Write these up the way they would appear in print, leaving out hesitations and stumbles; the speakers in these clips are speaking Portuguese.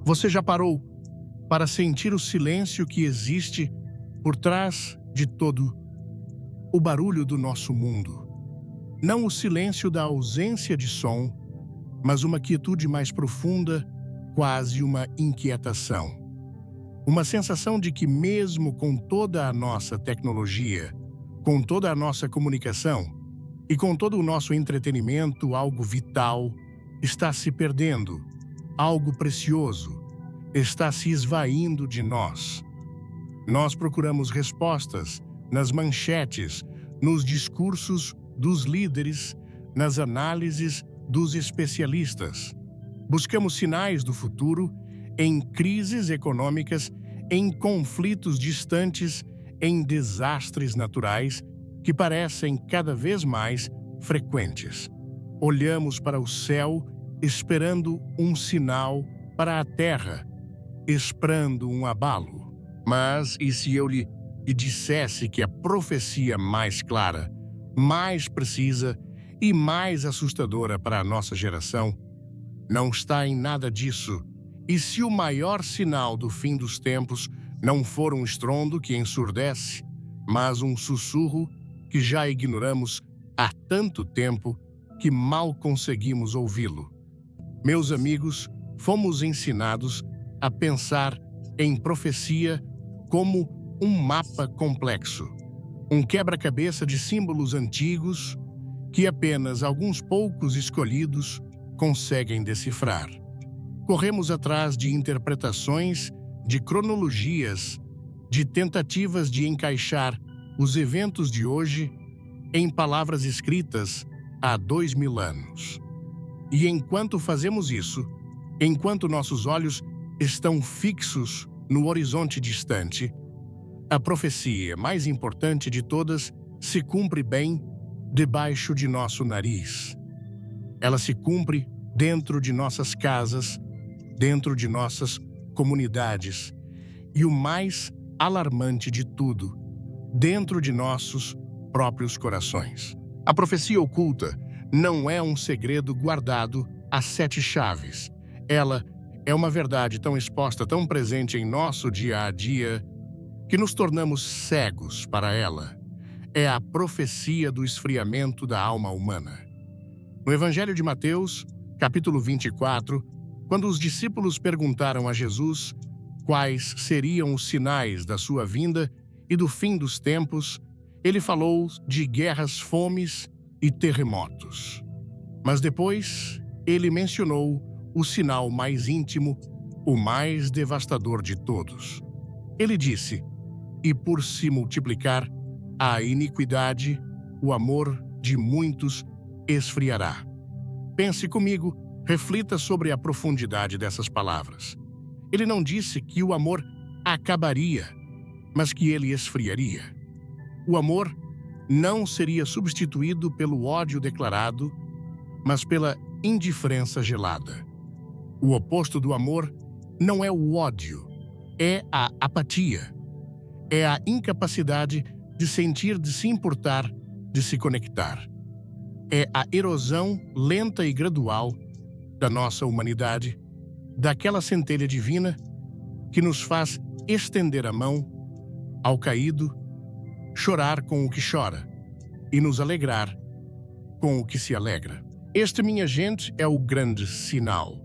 Você já parou para sentir o silêncio que existe por trás de todo o barulho do nosso mundo? Não o silêncio da ausência de som, mas uma quietude mais profunda, quase uma inquietação. Uma sensação de que mesmo com toda a nossa tecnologia, com toda a nossa comunicação e com todo o nosso entretenimento, algo vital está se perdendo, algo precioso está se esvaindo de nós. Nós procuramos respostas nas manchetes, nos discursos dos líderes, nas análises dos especialistas. Buscamos sinais do futuro em crises econômicas, em conflitos distantes, em desastres naturais que parecem cada vez mais frequentes. Olhamos para o céu esperando um sinal, para a terra esperando um abalo. Mas e se eu lhe dissesse que a profecia mais clara, mais precisa e mais assustadora para a nossa geração não está em nada disso? E se o maior sinal do fim dos tempos não for um estrondo que ensurdece, mas um sussurro que já ignoramos há tanto tempo que mal conseguimos ouvi-lo? Meus amigos, fomos ensinados a pensar em profecia como um mapa complexo, um quebra-cabeça de símbolos antigos que apenas alguns poucos escolhidos conseguem decifrar. Corremos atrás de interpretações, de cronologias, de tentativas de encaixar os eventos de hoje em palavras escritas há 2000 anos. E enquanto fazemos isso, enquanto nossos olhos estão fixos no horizonte distante, a profecia mais importante de todas se cumpre bem debaixo de nosso nariz. Ela se cumpre dentro de nossas casas, dentro de nossas comunidades e, o mais alarmante de tudo, dentro de nossos próprios corações. A profecia oculta não é um segredo guardado a 7 chaves. Ela é uma verdade tão exposta, tão presente em nosso dia a dia, que nos tornamos cegos para ela. É a profecia do esfriamento da alma humana. No Evangelho de Mateus, capítulo 24, quando os discípulos perguntaram a Jesus quais seriam os sinais da sua vinda e do fim dos tempos, ele falou de guerras, fomes e terremotos. Mas depois, ele mencionou o sinal mais íntimo, o mais devastador de todos. Ele disse: "E por se multiplicar a iniquidade, o amor de muitos esfriará." Pense comigo, reflita sobre a profundidade dessas palavras. Ele não disse que o amor acabaria, mas que ele esfriaria. O amor não seria substituído pelo ódio declarado, mas pela indiferença gelada. O oposto do amor não é o ódio, é a apatia. É a incapacidade de sentir, de se importar, de se conectar. É a erosão lenta e gradual da nossa humanidade, daquela centelha divina que nos faz estender a mão ao caído, chorar com o que chora e nos alegrar com o que se alegra. Este, minha gente, é o grande sinal.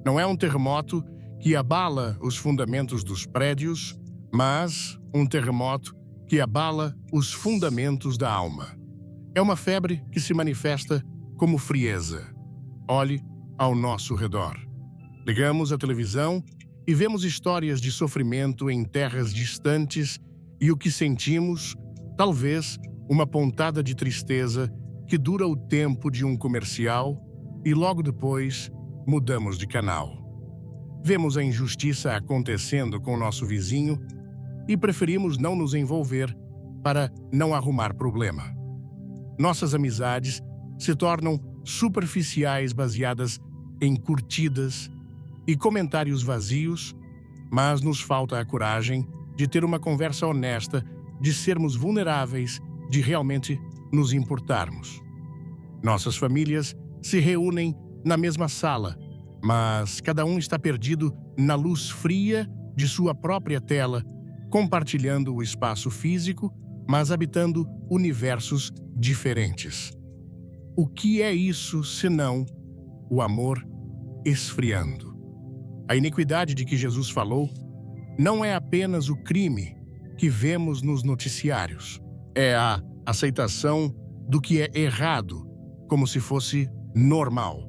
Não é um terremoto que abala os fundamentos dos prédios, mas um terremoto que abala os fundamentos da alma. É uma febre que se manifesta como frieza. Olhe ao nosso redor. Ligamos a televisão e vemos histórias de sofrimento em terras distantes e o que sentimos, talvez, uma pontada de tristeza que dura o tempo de um comercial e logo depois mudamos de canal. Vemos a injustiça acontecendo com nosso vizinho e preferimos não nos envolver para não arrumar problema. Nossas amizades se tornam superficiais, baseadas em curtidas e comentários vazios, mas nos falta a coragem de ter uma conversa honesta, de sermos vulneráveis, de realmente nos importarmos. Nossas famílias se reúnem na mesma sala, mas cada um está perdido na luz fria de sua própria tela, compartilhando o espaço físico, mas habitando universos diferentes. O que é isso senão o amor esfriando? A iniquidade de que Jesus falou não é apenas o crime que vemos nos noticiários. É a aceitação do que é errado, como se fosse normal.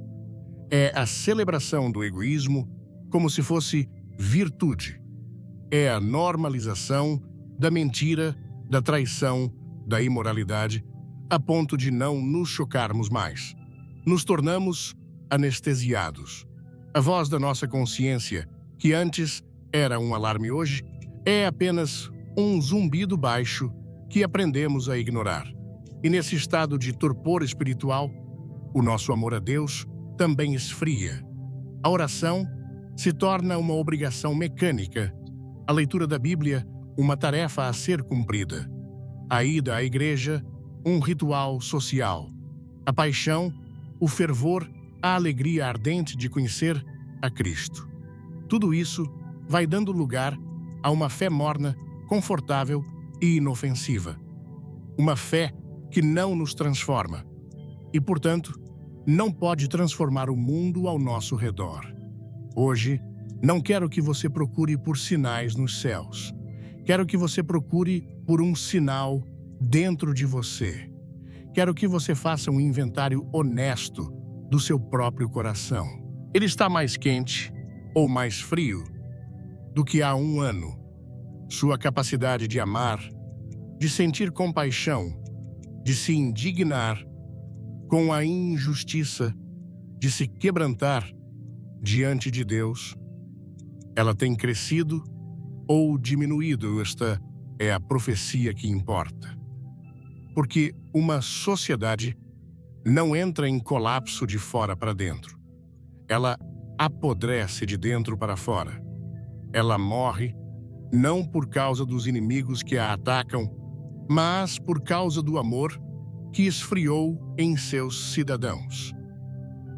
É a celebração do egoísmo como se fosse virtude. É a normalização da mentira, da traição, da imoralidade, a ponto de não nos chocarmos mais. Nos tornamos anestesiados. A voz da nossa consciência, que antes era um alarme hoje, é apenas um zumbido baixo que aprendemos a ignorar. E nesse estado de torpor espiritual, o nosso amor a Deus também esfria. A oração se torna uma obrigação mecânica, a leitura da Bíblia uma tarefa a ser cumprida, a ida à igreja um ritual social, a paixão, o fervor, a alegria ardente de conhecer a Cristo. Tudo isso vai dando lugar a uma fé morna, confortável e inofensiva. Uma fé que não nos transforma e, portanto, não pode transformar o mundo ao nosso redor. Hoje, não quero que você procure por sinais nos céus. Quero que você procure por um sinal dentro de você. Quero que você faça um inventário honesto do seu próprio coração. Ele está mais quente ou mais frio do que há um ano. Sua capacidade de amar, de sentir compaixão, de se indignar com a injustiça, de se quebrantar diante de Deus, ela tem crescido ou diminuído? Esta é a profecia que importa. Porque uma sociedade não entra em colapso de fora para dentro. Ela apodrece de dentro para fora. Ela morre não por causa dos inimigos que a atacam, mas por causa do amor que esfriou em seus cidadãos.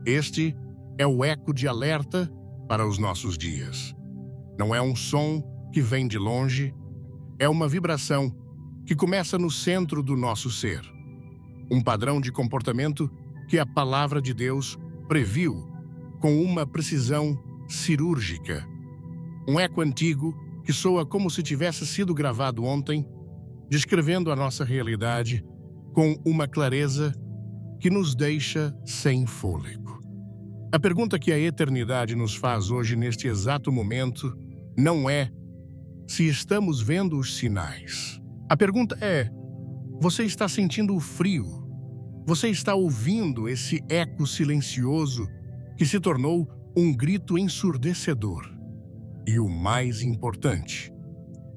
Este é o eco de alerta para os nossos dias. Não é um som que vem de longe, é uma vibração que começa no centro do nosso ser. Um padrão de comportamento que a palavra de Deus previu com uma precisão cirúrgica. Um eco antigo que soa como se tivesse sido gravado ontem, descrevendo a nossa realidade com uma clareza que nos deixa sem fôlego. A pergunta que a eternidade nos faz hoje, neste exato momento, não é se estamos vendo os sinais. A pergunta é: você está sentindo o frio? Você está ouvindo esse eco silencioso que se tornou um grito ensurdecedor? E o mais importante,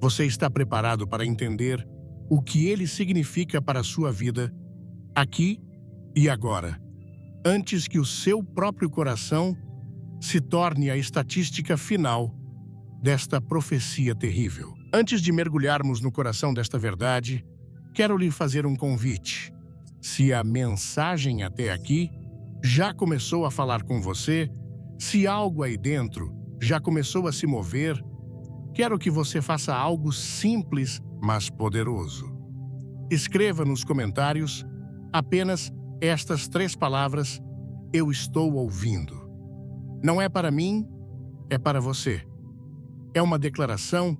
você está preparado para entender o que ele significa para a sua vida, aqui e agora, antes que o seu próprio coração se torne a estatística final desta profecia terrível? Antes de mergulharmos no coração desta verdade, quero lhe fazer um convite. Se a mensagem até aqui já começou a falar com você, se algo aí dentro já começou a se mover, quero que você faça algo simples, mas poderoso. Escreva nos comentários apenas estas 3 palavras: eu estou ouvindo. Não é para mim, é para você. É uma declaração,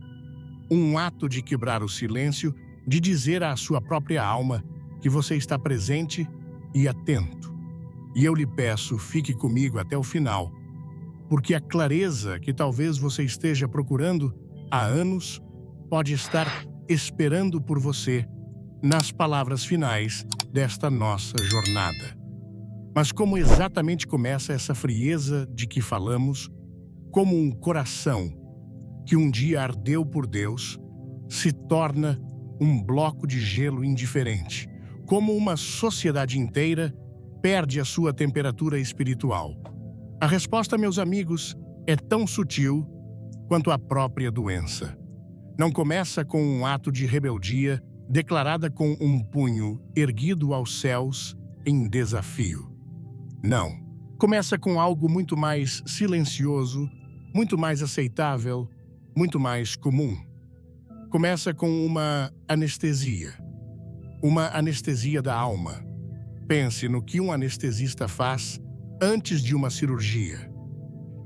um ato de quebrar o silêncio, de dizer à sua própria alma que você está presente e atento. E eu lhe peço, fique comigo até o final, porque a clareza que talvez você esteja procurando há anos pode estar esperando por você nas palavras finais desta nossa jornada. Mas como exatamente começa essa frieza de que falamos? Como um coração que um dia ardeu por Deus se torna um bloco de gelo indiferente, como uma sociedade inteira perde a sua temperatura espiritual. A resposta, meus amigos, é tão sutil quanto a própria doença. Não começa com um ato de rebeldia declarada com um punho erguido aos céus em desafio. Não. Começa com algo muito mais silencioso, muito mais aceitável, muito mais comum. Começa com uma anestesia da alma. Pense no que um anestesista faz antes de uma cirurgia.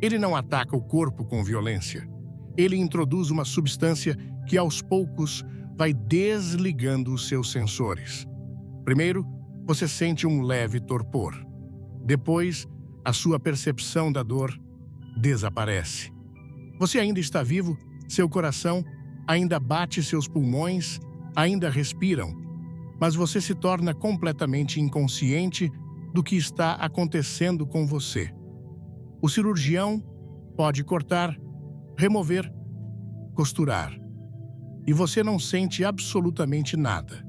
Ele não ataca o corpo com violência. Ele introduz uma substância que, aos poucos, vai desligando os seus sensores. Primeiro, você sente um leve torpor. Depois, a sua percepção da dor desaparece. Você ainda está vivo, seu coração ainda bate, seus pulmões ainda respiram, mas você se torna completamente inconsciente do que está acontecendo com você. O cirurgião pode cortar, remover, costurar, e você não sente absolutamente nada.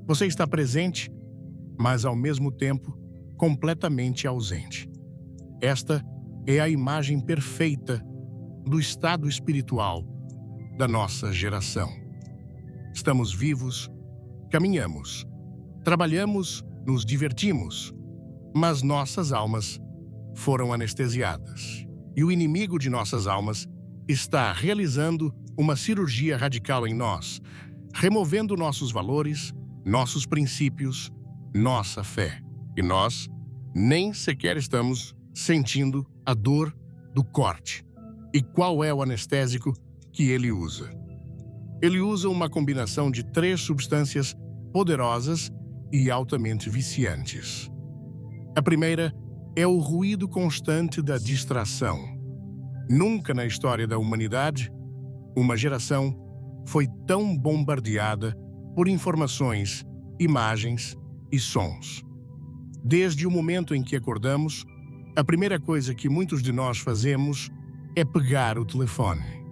Você está presente, mas ao mesmo tempo completamente ausente. Esta é a imagem perfeita do estado espiritual da nossa geração. Estamos vivos, caminhamos, trabalhamos, nos divertimos, mas nossas almas foram anestesiadas. E o inimigo de nossas almas está realizando uma cirurgia radical em nós, removendo nossos valores, nossos princípios, nossa fé. E nós nem sequer estamos sentindo a dor do corte. E qual é o anestésico que ele usa? Ele usa uma combinação de 3 substâncias poderosas e altamente viciantes. A primeira é o ruído constante da distração. Nunca na história da humanidade, uma geração foi tão bombardeada por informações, imagens e sons. Desde o momento em que acordamos, a primeira coisa que muitos de nós fazemos é pegar o telefone.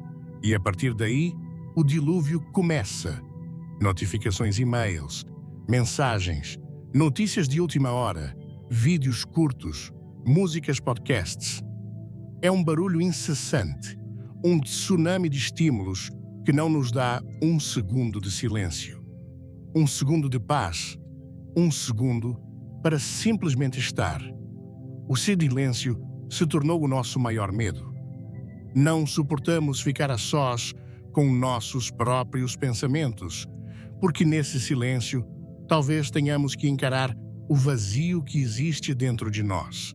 E a partir daí, o dilúvio começa. Notificações, e-mails, mensagens, notícias de última hora, vídeos curtos, músicas, podcasts. É um barulho incessante, um tsunami de estímulos que não nos dá um segundo de silêncio, um segundo de paz, um segundo para simplesmente estar. O silêncio se tornou o nosso maior medo. Não suportamos ficar a sós com nossos próprios pensamentos, porque nesse silêncio talvez tenhamos que encarar o vazio que existe dentro de nós.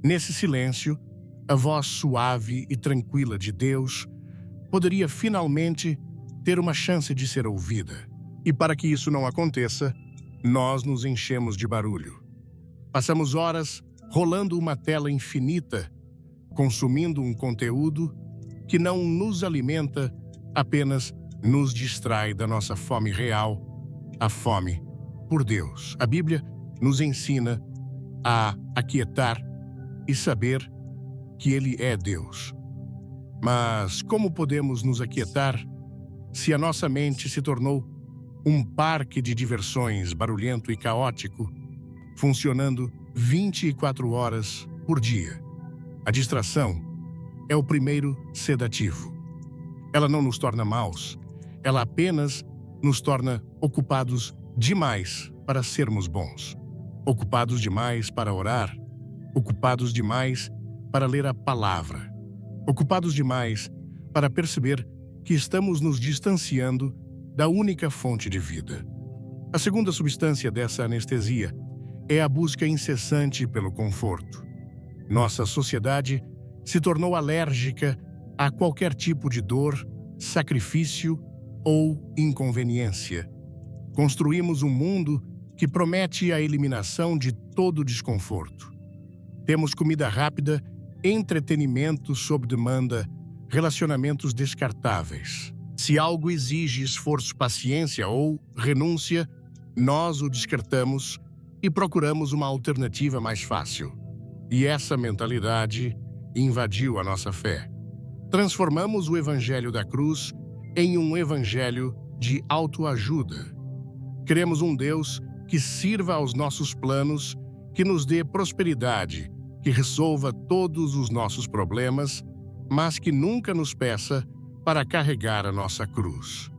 Nesse silêncio, a voz suave e tranquila de Deus poderia finalmente ter uma chance de ser ouvida. E para que isso não aconteça, nós nos enchemos de barulho. Passamos horas rolando uma tela infinita, consumindo um conteúdo que não nos alimenta, apenas nos distrai da nossa fome real, a fome por Deus. A Bíblia nos ensina a aquietar e saber que Ele é Deus. Mas como podemos nos aquietar se a nossa mente se tornou um parque de diversões barulhento e caótico, funcionando 24 horas por dia? A distração é o primeiro sedativo. Ela não nos torna maus, ela apenas nos torna ocupados demais para sermos bons, ocupados demais para orar, ocupados demais para ler a palavra, ocupados demais para perceber que estamos nos distanciando da única fonte de vida. A segunda substância dessa anestesia é a busca incessante pelo conforto. Nossa sociedade se tornou alérgica a qualquer tipo de dor, sacrifício ou inconveniência. Construímos um mundo que promete a eliminação de todo desconforto. Temos comida rápida, entretenimento sob demanda, relacionamentos descartáveis. Se algo exige esforço, paciência ou renúncia, nós o descartamos e procuramos uma alternativa mais fácil. E essa mentalidade invadiu a nossa fé. Transformamos o evangelho da cruz em um evangelho de autoajuda. Queremos um Deus que sirva aos nossos planos, que nos dê prosperidade, que resolva todos os nossos problemas, mas que nunca nos peça para carregar a nossa cruz.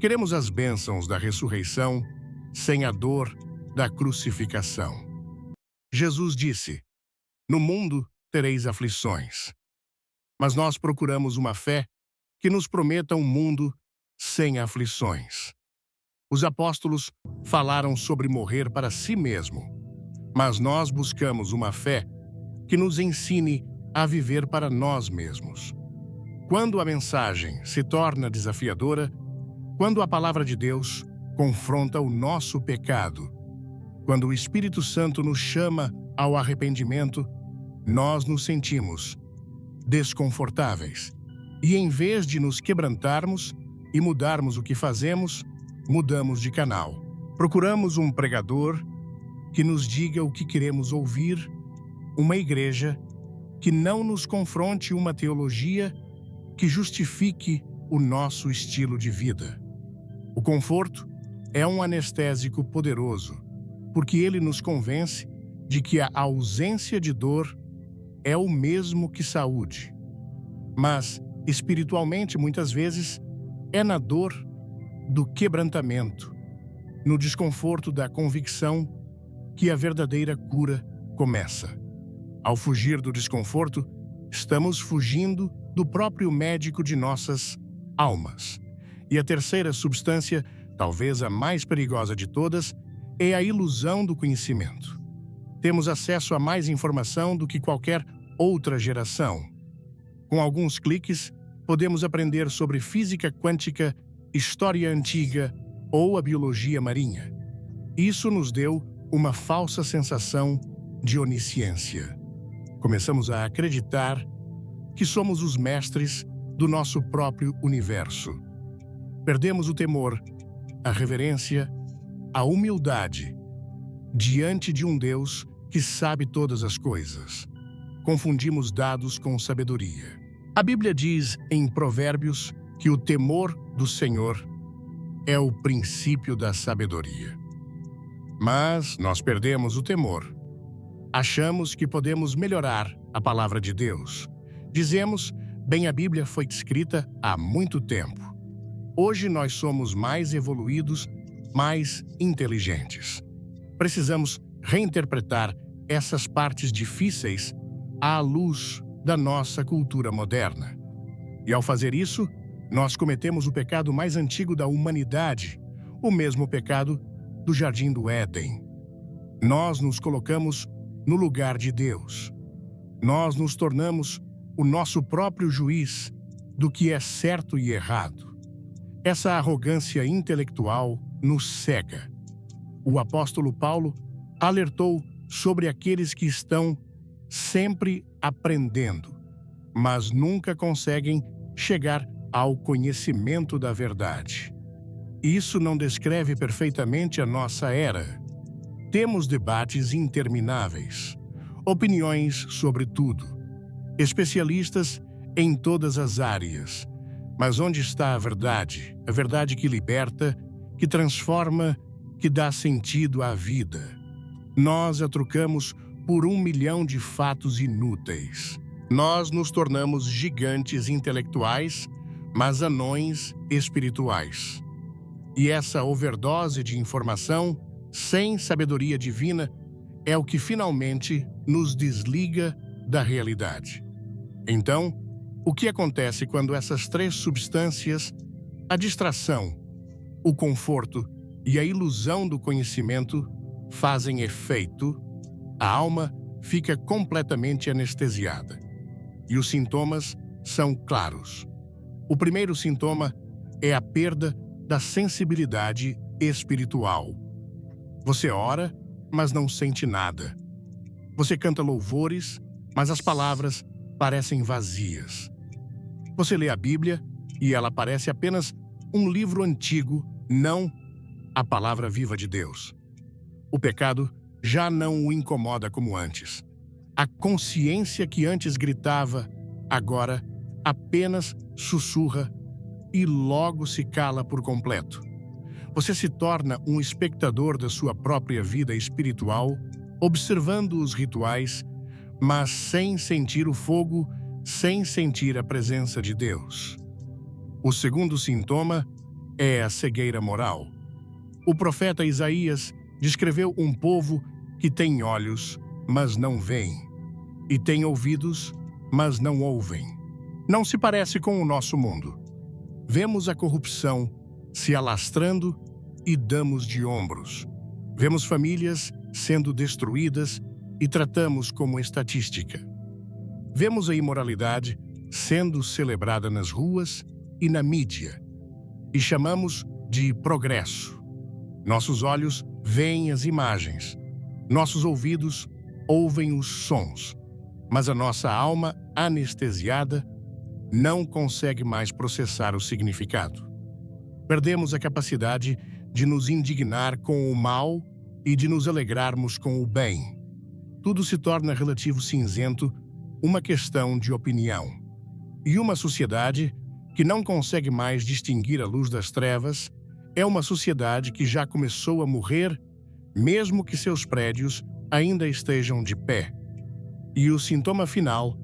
Queremos as bênçãos da ressurreição sem a dor da crucificação. Jesus disse: No mundo tereis aflições. Mas nós procuramos uma fé que nos prometa um mundo sem aflições. Os apóstolos falaram sobre morrer para si mesmo, mas nós buscamos uma fé que nos ensine a viver para nós mesmos. Quando a mensagem se torna desafiadora, quando a palavra de Deus confronta o nosso pecado, quando o Espírito Santo nos chama ao arrependimento, nós nos sentimos desconfortáveis. E em vez de nos quebrantarmos e mudarmos o que fazemos, mudamos de canal. Procuramos um pregador que nos diga o que queremos ouvir, uma igreja que não nos confronte, uma teologia que justifique o nosso estilo de vida. O conforto é um anestésico poderoso, porque ele nos convence de que a ausência de dor é o mesmo que saúde. Mas, espiritualmente, muitas vezes, é na dor do quebrantamento, no desconforto da convicção, que a verdadeira cura começa. Ao fugir do desconforto, estamos fugindo do próprio médico de nossas almas. E a terceira substância, talvez a mais perigosa de todas, é a ilusão do conhecimento. Temos acesso a mais informação do que qualquer outra geração. Com alguns cliques, podemos aprender sobre física quântica, história antiga ou a biologia marinha. Isso nos deu uma falsa sensação de onisciência. Começamos a acreditar que somos os mestres do nosso próprio universo. Perdemos o temor, a reverência, a humildade diante de um Deus que sabe todas as coisas. Confundimos dados com sabedoria. A Bíblia diz em Provérbios que o temor do Senhor é o princípio da sabedoria. Mas nós perdemos o temor. Achamos que podemos melhorar a palavra de Deus. Dizemos, bem, a Bíblia foi escrita há muito tempo. Hoje nós somos mais evoluídos, mais inteligentes. Precisamos reinterpretar essas partes difíceis à luz da nossa cultura moderna. E ao fazer isso, nós cometemos o pecado mais antigo da humanidade, o mesmo pecado do Jardim do Éden. Nós nos colocamos no lugar de Deus. Nós nos tornamos o nosso próprio juiz do que é certo e errado. Essa arrogância intelectual nos cega. O apóstolo Paulo alertou sobre aqueles que estão sempre aprendendo, mas nunca conseguem chegar ao conhecimento da verdade. Isso não descreve perfeitamente a nossa era. Temos debates intermináveis, opiniões sobre tudo, especialistas em todas as áreas. Mas onde está a verdade? A verdade que liberta, que transforma, que dá sentido à vida. Nós a trocamos por 1 milhão de fatos inúteis. Nós nos tornamos gigantes intelectuais, mas anões espirituais. E essa overdose de informação, sem sabedoria divina, é o que finalmente nos desliga da realidade. Então, o que acontece quando essas três substâncias, a distração, o conforto e a ilusão do conhecimento, fazem efeito? A alma fica completamente anestesiada. E os sintomas são claros. O primeiro sintoma é a perda da sensibilidade espiritual. Você ora, mas não sente nada. Você canta louvores, mas as palavras parecem vazias. Você lê a Bíblia e ela parece apenas um livro antigo, não a palavra viva de Deus. O pecado já não o incomoda como antes. A consciência que antes gritava, agora apenas sussurra e logo se cala por completo. Você se torna um espectador da sua própria vida espiritual, observando os rituais, mas sem sentir o fogo, sem sentir a presença de Deus. O segundo sintoma é a cegueira moral. O profeta Isaías descreveu um povo que tem olhos, mas não veem, e têm ouvidos, mas não ouvem. Não se parece com o nosso mundo. Vemos a corrupção se alastrando e damos de ombros. Vemos famílias sendo destruídas e tratamos como estatística. Vemos a imoralidade sendo celebrada nas ruas e na mídia, e chamamos de progresso. Nossos olhos veem as imagens, nossos ouvidos ouvem os sons, mas a nossa alma, anestesiada, não consegue mais processar o significado. Perdemos a capacidade de nos indignar com o mal e de nos alegrarmos com o bem. Tudo se torna relativo cinzento, uma questão de opinião. E uma sociedade que não consegue mais distinguir a luz das trevas é uma sociedade que já começou a morrer, mesmo que seus prédios ainda estejam de pé. E o sintoma final,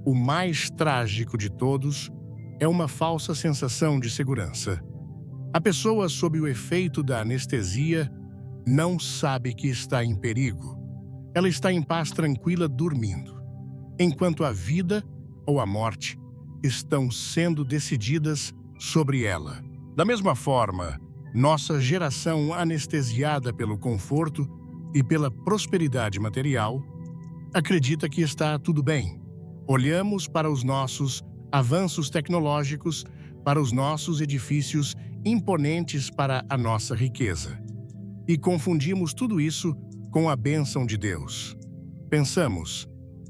o mais trágico de todos, é uma falsa sensação de segurança. A pessoa sob o efeito da anestesia não sabe que está em perigo. Ela está em paz tranquila dormindo, enquanto a vida ou a morte estão sendo decididas sobre ela. Da mesma forma, nossa geração anestesiada pelo conforto e pela prosperidade material acredita que está tudo bem. Olhamos para os nossos avanços tecnológicos, para os nossos edifícios imponentes, para a nossa riqueza. E confundimos tudo isso com a bênção de Deus. Pensamos,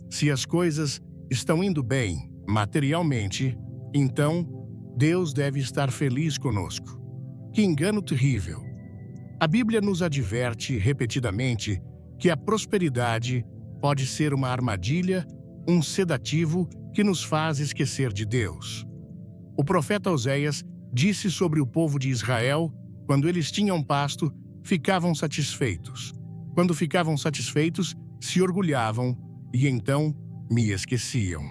se as coisas estão indo bem materialmente, então Deus deve estar feliz conosco. Que engano terrível! A Bíblia nos adverte repetidamente que a prosperidade pode ser uma armadilha, um sedativo que nos faz esquecer de Deus. O profeta Oséias disse sobre o povo de Israel: quando eles tinham pasto, ficavam satisfeitos. Quando ficavam satisfeitos, se orgulhavam e então me esqueciam.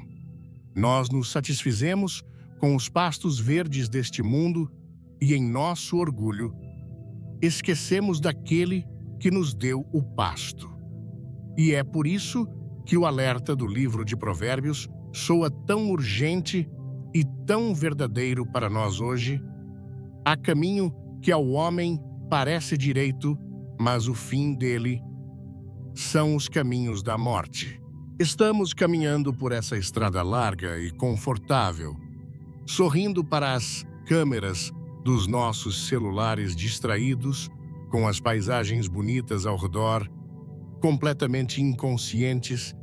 Nós nos satisfizemos com os pastos verdes deste mundo e, em nosso orgulho, esquecemos daquele que nos deu o pasto. E é por isso que o alerta do livro de Provérbios soa tão urgente e tão verdadeiro para nós hoje. Há caminho que ao homem parece direito, mas o fim dele são os caminhos da morte. Estamos caminhando por essa estrada larga e confortável, sorrindo para as câmeras dos nossos celulares distraídos, com as paisagens bonitas ao redor, completamente inconscientes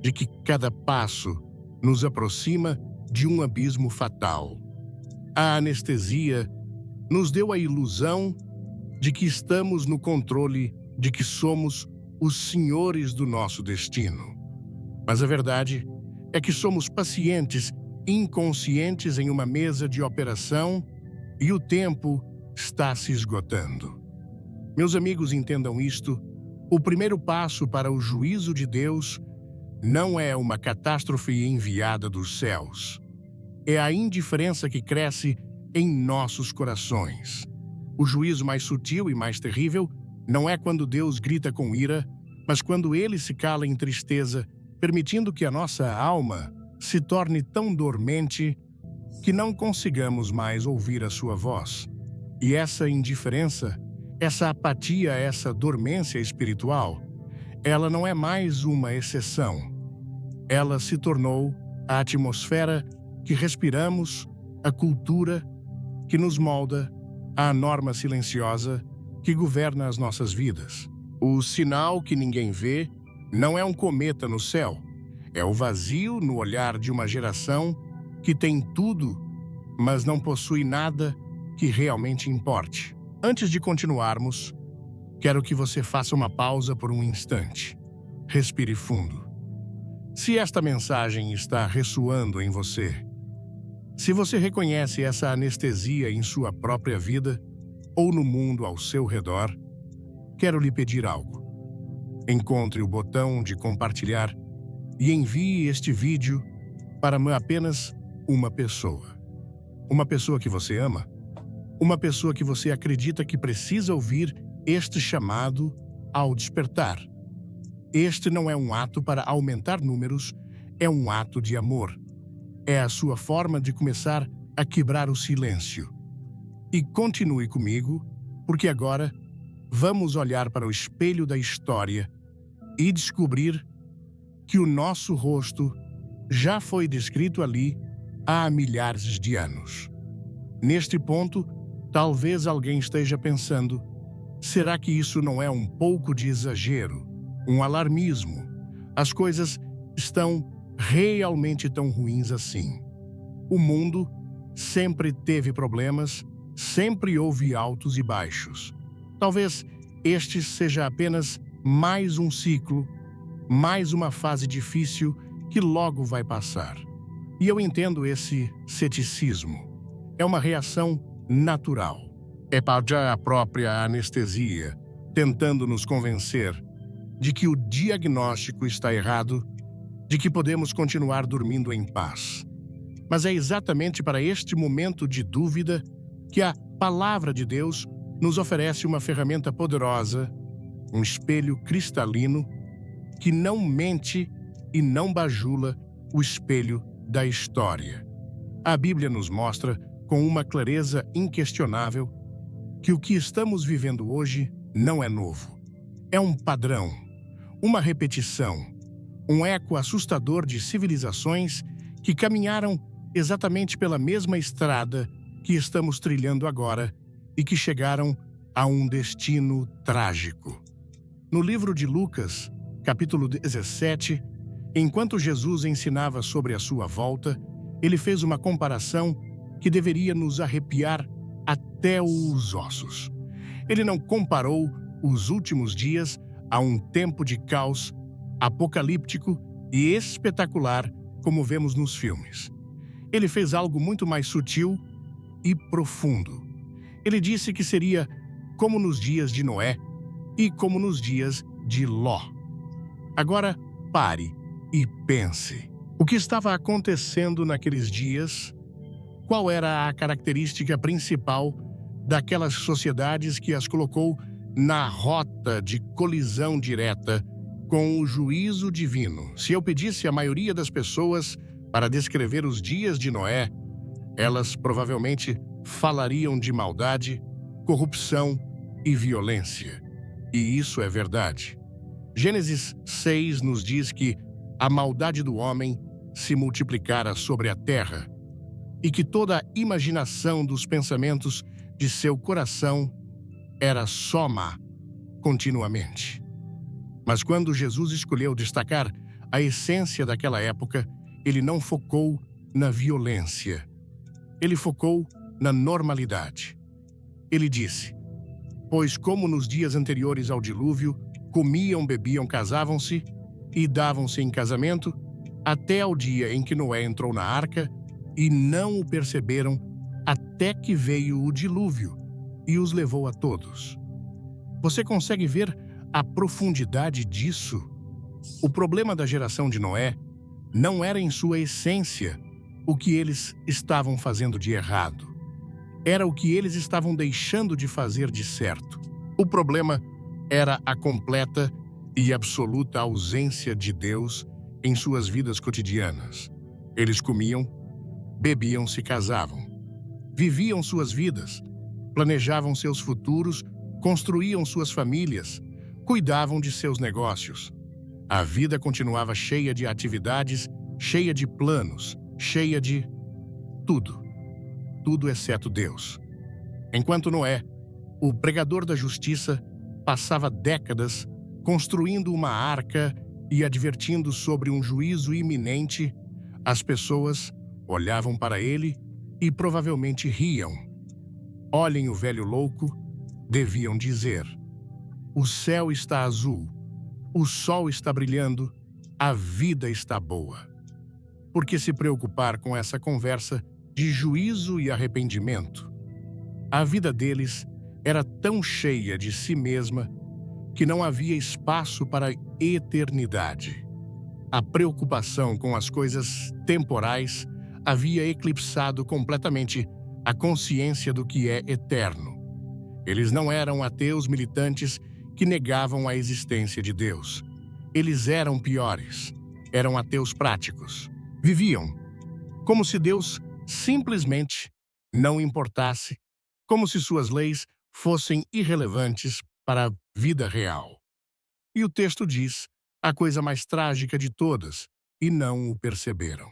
de que cada passo nos aproxima de um abismo fatal. A anestesia nos deu a ilusão de que estamos no controle, de que somos os senhores do nosso destino. Mas a verdade é que somos pacientes, inconscientes em uma mesa de operação e o tempo está se esgotando. Meus amigos, entendam isto: o primeiro passo para o juízo de Deus não é uma catástrofe enviada dos céus. É a indiferença que cresce em nossos corações. O juízo mais sutil e mais terrível não é quando Deus grita com ira, mas quando ele se cala em tristeza, permitindo que a nossa alma se torne tão dormente que não consigamos mais ouvir a sua voz. E essa indiferença, essa apatia, essa dormência espiritual, ela não é mais uma exceção. Ela se tornou a atmosfera que respiramos, a cultura que nos molda, a norma silenciosa que governa as nossas vidas. O sinal que ninguém vê não é um cometa no céu, é o vazio no olhar de uma geração que tem tudo, mas não possui nada que realmente importe. Antes de continuarmos, quero que você faça uma pausa por um instante. Respire fundo. Se esta mensagem está ressoando em você, se você reconhece essa anestesia em sua própria vida ou no mundo ao seu redor, quero lhe pedir algo. Encontre o botão de compartilhar e envie este vídeo para apenas uma pessoa. Uma pessoa que você ama, uma pessoa que você acredita que precisa ouvir este chamado ao despertar. Este não é um ato para aumentar números, é um ato de amor. É a sua forma de começar a quebrar o silêncio. E continue comigo, porque agora vamos olhar para o espelho da história e descobrir que o nosso rosto já foi descrito ali há milhares de anos. Neste ponto, talvez alguém esteja pensando: será que isso não é um pouco de exagero, um alarmismo? As coisas estão realmente tão ruins assim? O mundo sempre teve problemas, sempre houve altos e baixos. Talvez este seja apenas mais um ciclo, mais uma fase difícil que logo vai passar. E eu entendo esse ceticismo. É uma reação natural. É para a própria anestesia, tentando nos convencer de que o diagnóstico está errado, de que podemos continuar dormindo em paz. Mas é exatamente para este momento de dúvida que a Palavra de Deus nos oferece uma ferramenta poderosa, um espelho cristalino que não mente e não bajula o espelho da história. A Bíblia nos mostra com uma clareza inquestionável que o que estamos vivendo hoje não é novo. É um padrão, uma repetição, um eco assustador de civilizações que caminharam exatamente pela mesma estrada que estamos trilhando agora e que chegaram a um destino trágico. No livro de Lucas, capítulo 17, enquanto Jesus ensinava sobre a sua volta, ele fez uma comparação que deveria nos arrepiar até os ossos. Ele não comparou os últimos dias a um tempo de caos apocalíptico e espetacular como vemos nos filmes. Ele fez algo muito mais sutil e profundo. Ele disse que seria como nos dias de Noé e como nos dias de Ló. Agora, pare e pense. O que estava acontecendo naqueles dias? Qual era a característica principal daquelas sociedades que as colocou na rota de colisão direta com o juízo divino? Se eu pedisse à maioria das pessoas para descrever os dias de Noé, elas provavelmente falariam de maldade, corrupção e violência. E isso é verdade. Gênesis 6 nos diz que a maldade do homem se multiplicara sobre a terra e que toda a imaginação dos pensamentos de seu coração era só má, continuamente. Mas quando Jesus escolheu destacar a essência daquela época, ele não focou na violência. Ele focou na normalidade. Ele disse: pois como nos dias anteriores ao dilúvio, comiam, bebiam, casavam-se e davam-se em casamento, até ao dia em que Noé entrou na arca, e não o perceberam até que veio o dilúvio e os levou a todos. Você consegue ver a profundidade disso? O problema da geração de Noé não era em sua essência o que eles estavam fazendo de errado. Era o que eles estavam deixando de fazer de certo. O problema era a completa e absoluta ausência de Deus em suas vidas cotidianas. Eles comiam, bebiam, se casavam, viviam suas vidas, planejavam seus futuros, construíam suas famílias, cuidavam de seus negócios. A vida continuava cheia de atividades, cheia de planos, cheia de tudo. Tudo exceto Deus. Enquanto Noé, o pregador da justiça, passava décadas construindo uma arca e advertindo sobre um juízo iminente, as pessoas olhavam para ele e provavelmente riam. Olhem o velho louco, deviam dizer. O céu está azul, o sol está brilhando, a vida está boa. Por que se preocupar com essa conversa de juízo e arrependimento? A vida deles era tão cheia de si mesma que não havia espaço para a eternidade. A preocupação com as coisas temporais havia eclipsado completamente a consciência do que é eterno. Eles não eram ateus militantes que negavam a existência de Deus. Eles eram piores. Eram ateus práticos. Viviam como se Deus simplesmente não importasse, como se suas leis fossem irrelevantes para a vida real. E o texto diz a coisa mais trágica de todas, e não o perceberam.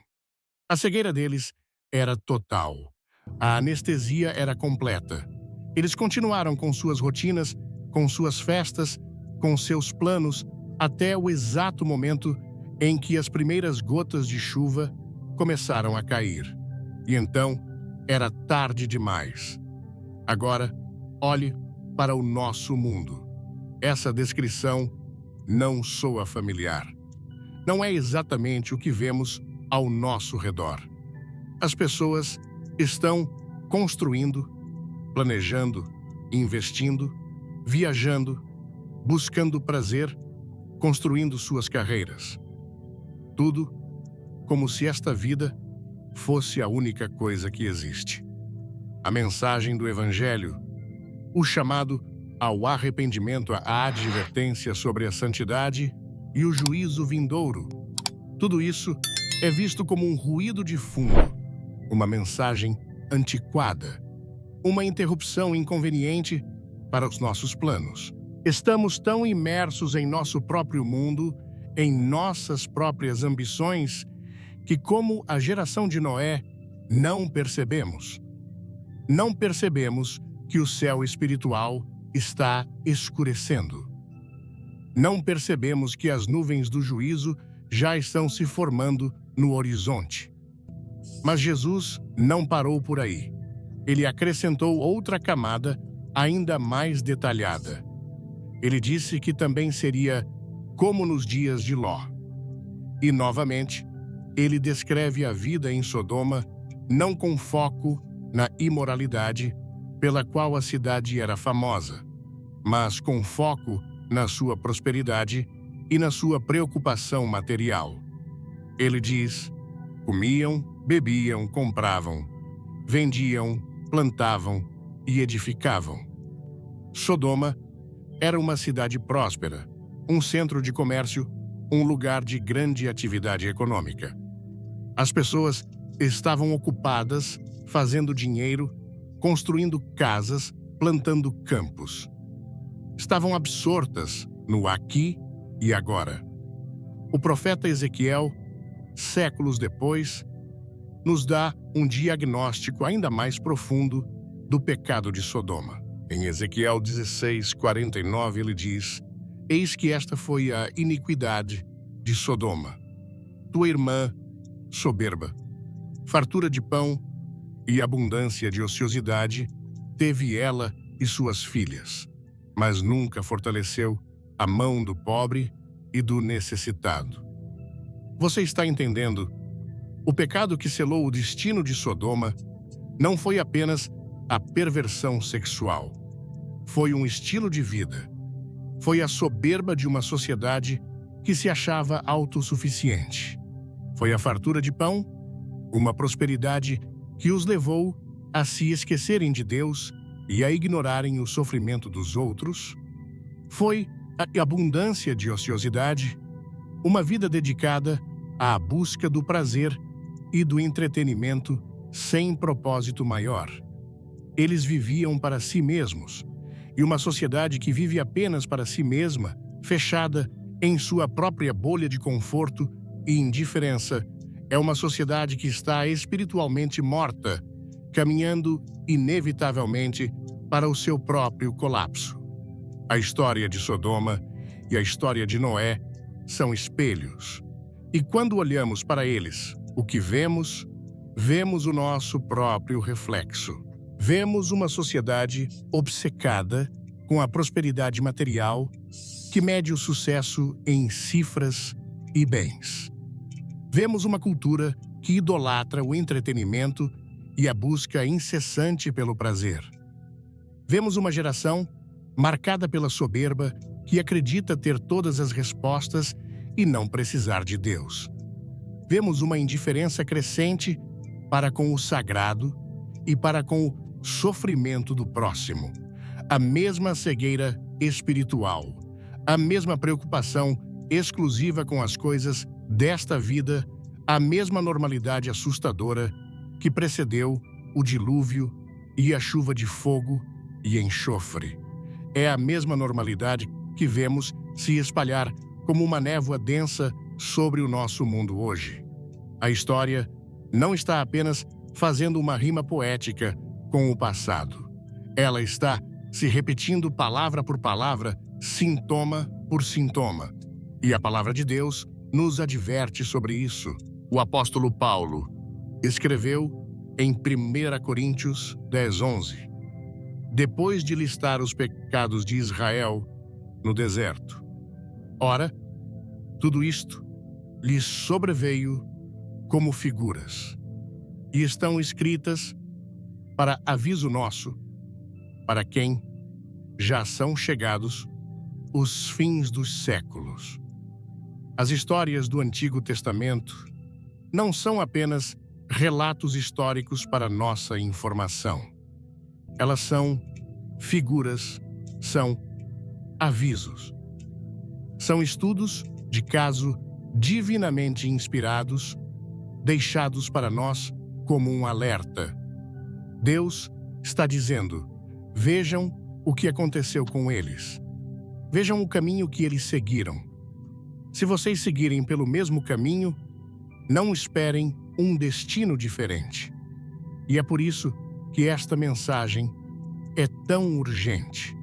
A cegueira deles era total. A anestesia era completa. Eles continuaram com suas rotinas, com suas festas, com seus planos, até o exato momento em que as primeiras gotas de chuva começaram a cair. E então, era tarde demais. Agora, olhe para o nosso mundo. Essa descrição não soa familiar. Não é exatamente o que vemos ao nosso redor. As pessoas estão construindo, planejando, investindo, viajando, buscando prazer, construindo suas carreiras. Tudo como se esta vida fosse a única coisa que existe. A mensagem do Evangelho, o chamado ao arrependimento, a advertência sobre a santidade e o juízo vindouro. Tudo isso é visto como um ruído de fundo, uma mensagem antiquada, uma interrupção inconveniente para os nossos planos. Estamos tão imersos em nosso próprio mundo, em nossas próprias ambições, que, como a geração de Noé, não percebemos. Não percebemos que o céu espiritual está escurecendo. Não percebemos que as nuvens do juízo já estão se formando no horizonte. Mas Jesus não parou por aí. Ele acrescentou outra camada ainda mais detalhada. Ele disse que também seria como nos dias de Ló. E, novamente, ele descreve a vida em Sodoma não com foco na imoralidade pela qual a cidade era famosa, mas com foco na sua prosperidade e na sua preocupação material. Ele diz: comiam, bebiam, compravam, vendiam, plantavam e edificavam. Sodoma era uma cidade próspera, um centro de comércio, um lugar de grande atividade econômica. As pessoas estavam ocupadas, fazendo dinheiro, construindo casas, plantando campos. Estavam absortas no aqui e agora. O profeta Ezequiel, séculos depois, nos dá um diagnóstico ainda mais profundo do pecado de Sodoma. Em Ezequiel 16:49, ele diz: eis que esta foi a iniquidade de Sodoma, tua irmã soberba, fartura de pão e abundância de ociosidade teve ela e suas filhas, mas nunca fortaleceu a mão do pobre e do necessitado. Você está entendendo? O pecado que selou o destino de Sodoma não foi apenas a perversão sexual. Foi um estilo de vida. Foi a soberba de uma sociedade que se achava autossuficiente. Foi a fartura de pão, uma prosperidade que os levou a se esquecerem de Deus e a ignorarem o sofrimento dos outros. Foi a abundância de ociosidade, uma vida dedicada à busca do prazer e do entretenimento sem propósito maior. Eles viviam para si mesmos, e uma sociedade que vive apenas para si mesma, fechada em sua própria bolha de conforto e indiferença, é uma sociedade que está espiritualmente morta, caminhando inevitavelmente para o seu próprio colapso. A história de Sodoma e a história de Noé são espelhos. E quando olhamos para eles, o que vemos? Vemos o nosso próprio reflexo. Vemos uma sociedade obcecada com a prosperidade material que mede o sucesso em cifras e bens. Vemos uma cultura que idolatra o entretenimento e a busca incessante pelo prazer. Vemos uma geração marcada pela soberba que acredita ter todas as respostas e não precisar de Deus. Vemos uma indiferença crescente para com o sagrado e para com o sofrimento do próximo. A mesma cegueira espiritual, a mesma preocupação exclusiva com as coisas desta vida, a mesma normalidade assustadora que precedeu o dilúvio e a chuva de fogo e enxofre. É a mesma normalidade que vemos se espalhar como uma névoa densa sobre o nosso mundo hoje. A história não está apenas fazendo uma rima poética com o passado. Ela está se repetindo palavra por palavra, sintoma por sintoma. E a palavra de Deus nos adverte sobre isso. O apóstolo Paulo escreveu em 1 Coríntios 10:11, depois de listar os pecados de Israel no deserto. Ora, tudo isto lhes sobreveio como figuras, e estão escritas para aviso nosso, para quem já são chegados os fins dos séculos. As histórias do Antigo Testamento não são apenas relatos históricos para nossa informação. Elas são figuras, são avisos. São estudos de caso divinamente inspirados, deixados para nós como um alerta. Deus está dizendo: vejam o que aconteceu com eles. Vejam o caminho que eles seguiram. Se vocês seguirem pelo mesmo caminho, não esperem um destino diferente. E é por isso que esta mensagem é tão urgente.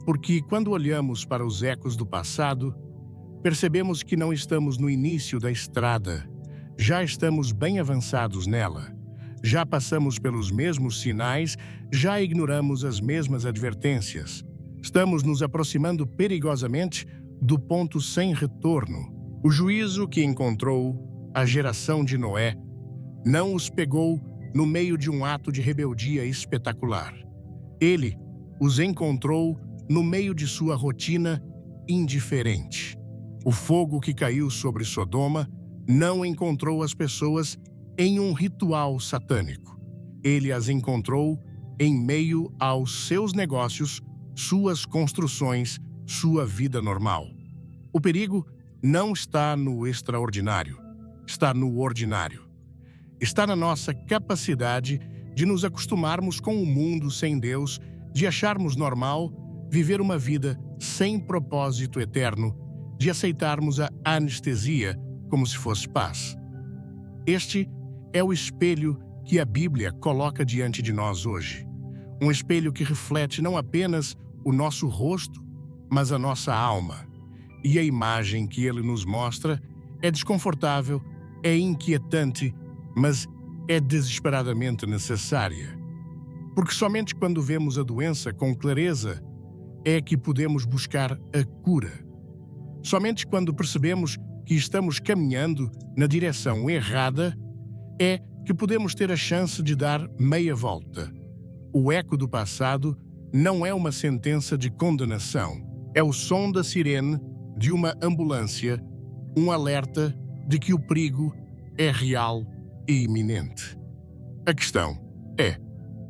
Porque quando olhamos para os ecos do passado, percebemos que não estamos no início da estrada, já estamos bem avançados nela. Já passamos pelos mesmos sinais, já ignoramos as mesmas advertências. Estamos nos aproximando perigosamente do ponto sem retorno. O juízo que encontrou a geração de Noé não os pegou no meio de um ato de rebeldia espetacular. Ele os encontrou no meio de sua rotina indiferente. O fogo que caiu sobre Sodoma não encontrou as pessoas em um ritual satânico. Ele as encontrou em meio aos seus negócios, suas construções, sua vida normal. O perigo não está no extraordinário, está no ordinário. Está na nossa capacidade de nos acostumarmos com o mundo sem Deus, de acharmos normal viver uma vida sem propósito eterno, de aceitarmos a anestesia como se fosse paz. Este é o espelho que a Bíblia coloca diante de nós hoje. Um espelho que reflete não apenas o nosso rosto, mas a nossa alma. E a imagem que ele nos mostra é desconfortável, é inquietante, mas é desesperadamente necessária. Porque somente quando vemos a doença com clareza é que podemos buscar a cura. Somente quando percebemos que estamos caminhando na direção errada é que podemos ter a chance de dar meia volta. O eco do passado não é uma sentença de condenação. É o som da sirene de uma ambulância, um alerta de que o perigo é real e iminente. A questão é: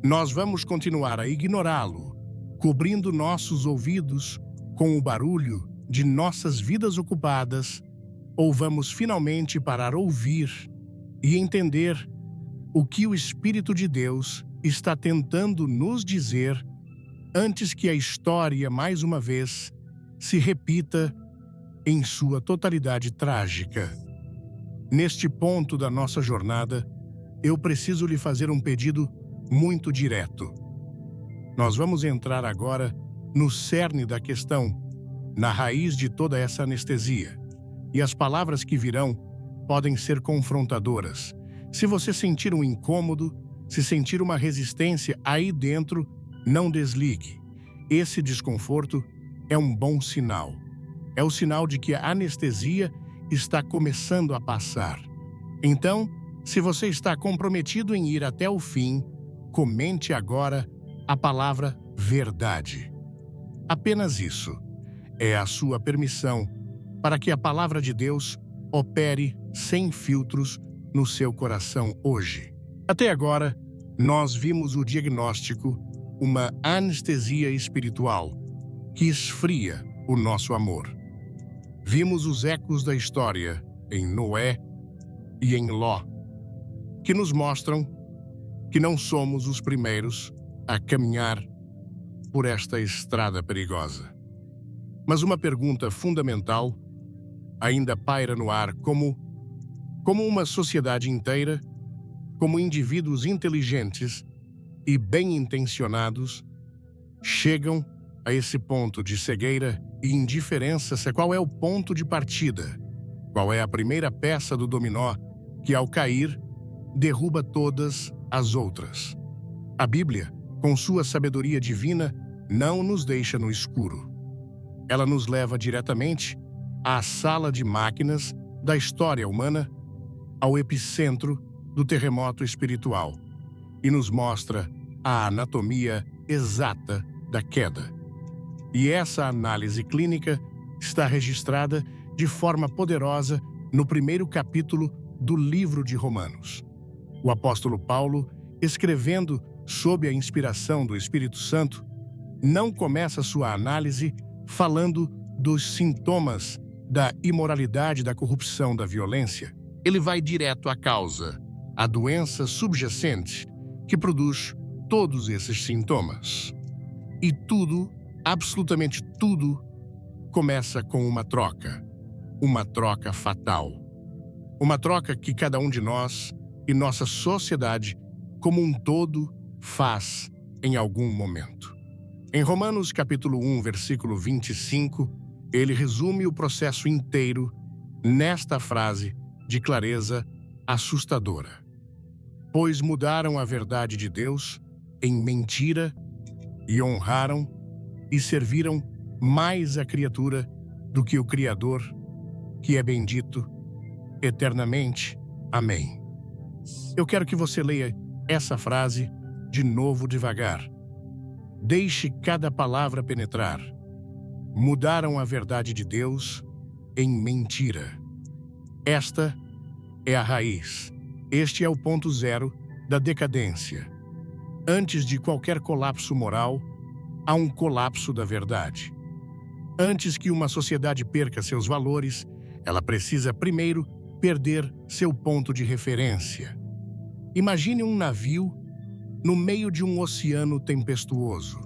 nós vamos continuar a ignorá-lo, cobrindo nossos ouvidos com o barulho de nossas vidas ocupadas, ou vamos finalmente parar a ouvir e entender o que o Espírito de Deus está tentando nos dizer antes que a história, mais uma vez, se repita em sua totalidade trágica? Neste ponto da nossa jornada, eu preciso lhe fazer um pedido muito direto. Nós vamos entrar agora no cerne da questão, na raiz de toda essa anestesia. E as palavras que virão podem ser confrontadoras. Se você sentir um incômodo, se sentir uma resistência aí dentro, não desligue. Esse desconforto é um bom sinal. É o sinal de que a anestesia está começando a passar. Então, se você está comprometido em ir até o fim, comente agora a palavra verdade. Apenas isso. É a sua permissão para que a palavra de Deus opere sem filtros no seu coração hoje. Até agora, nós vimos o diagnóstico, uma anestesia espiritual que esfria o nosso amor. Vimos os ecos da história em Noé e em Ló, que nos mostram que não somos os primeiros a caminhar por esta estrada perigosa. Mas uma pergunta fundamental ainda paira no ar: como uma sociedade inteira, como indivíduos inteligentes e bem-intencionados, chegam a esse ponto de cegueira e indiferença? Qual é o ponto de partida? Qual é a primeira peça do dominó que, ao cair, derruba todas as outras? A Bíblia, com sua sabedoria divina, não nos deixa no escuro. Ela nos leva diretamente à sala de máquinas da história humana, ao epicentro do terremoto espiritual, e nos mostra a anatomia exata da queda. E essa análise clínica está registrada de forma poderosa no primeiro capítulo do livro de Romanos. O apóstolo Paulo, escrevendo sob a inspiração do Espírito Santo, não começa sua análise falando dos sintomas da imoralidade, da corrupção, da violência. Ele vai direto à causa, à doença subjacente que produz todos esses sintomas. E tudo, absolutamente tudo, começa com uma troca fatal. Uma troca que cada um de nós e nossa sociedade como um todo faz em algum momento. Em Romanos capítulo 1, versículo 25, ele resume o processo inteiro nesta frase de clareza assustadora: pois mudaram a verdade de Deus em mentira e honraram e serviram mais a criatura do que o Criador, que é bendito eternamente. Amém. Eu quero que você leia essa frase de novo devagar. Deixe cada palavra penetrar. Mudaram a verdade de Deus em mentira. Esta é a raiz. Este é o ponto zero da decadência. Antes de qualquer colapso moral, há um colapso da verdade. Antes que uma sociedade perca seus valores, ela precisa primeiro perder seu ponto de referência. Imagine um navio no meio de um oceano tempestuoso.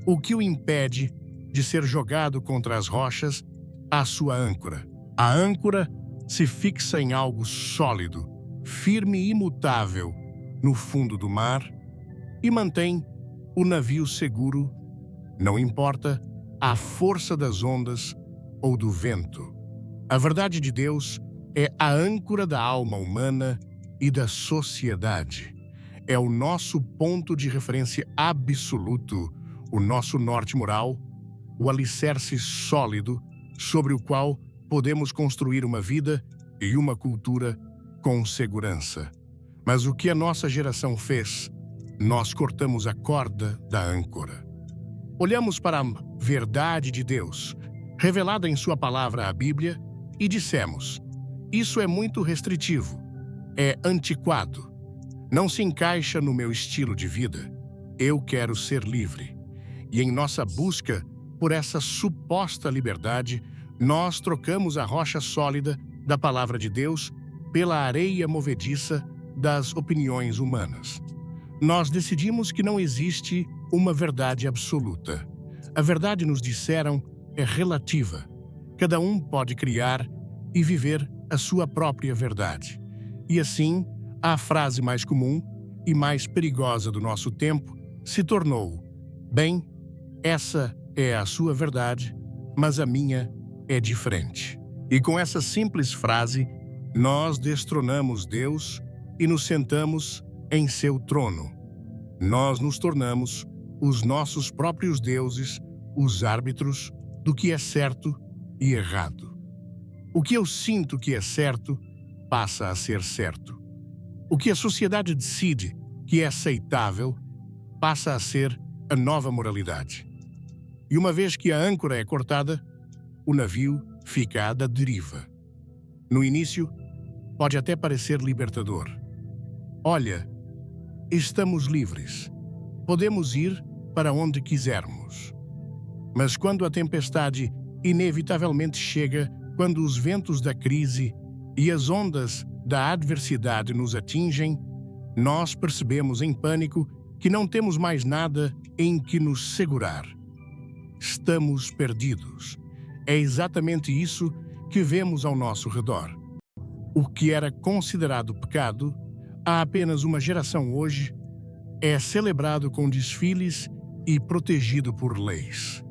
O que o impede de ser jogado contra as rochas? A sua âncora. A âncora se fixa em algo sólido, firme e imutável no fundo do mar e mantém o navio seguro, não importa a força das ondas ou do vento. A verdade de Deus é a âncora da alma humana e da sociedade. É o nosso ponto de referência absoluto, o nosso norte moral, o alicerce sólido sobre o qual podemos construir uma vida e uma cultura com segurança. Mas o que a nossa geração fez? Nós cortamos a corda da âncora. Olhamos para a verdade de Deus, revelada em sua palavra, a Bíblia, e dissemos: isso é muito restritivo, é antiquado, não se encaixa no meu estilo de vida. Eu quero ser livre. E em nossa busca por essa suposta liberdade, nós trocamos a rocha sólida da palavra de Deus pela areia movediça das opiniões humanas. Nós decidimos que não existe uma verdade absoluta. A verdade, nos disseram, é relativa. Cada um pode criar e viver a sua própria verdade. E assim, a frase mais comum e mais perigosa do nosso tempo se tornou: bem, essa é a sua verdade, mas a minha é diferente. E com essa simples frase, nós destronamos Deus e nos sentamos em seu trono. Nós nos tornamos os nossos próprios deuses, os árbitros do que é certo e errado. O que eu sinto que é certo passa a ser certo. O que a sociedade decide que é aceitável passa a ser a nova moralidade. E uma vez que a âncora é cortada, o navio fica à deriva. No início, pode até parecer libertador. Olha, estamos livres. Podemos ir para onde quisermos. Mas quando a tempestade inevitavelmente chega, quando os ventos da crise e as ondas da adversidade nos atingem, nós percebemos em pânico que não temos mais nada em que nos segurar. Estamos perdidos. É exatamente isso que vemos ao nosso redor. O que era considerado pecado há apenas uma geração hoje é celebrado com desfiles e protegido por leis.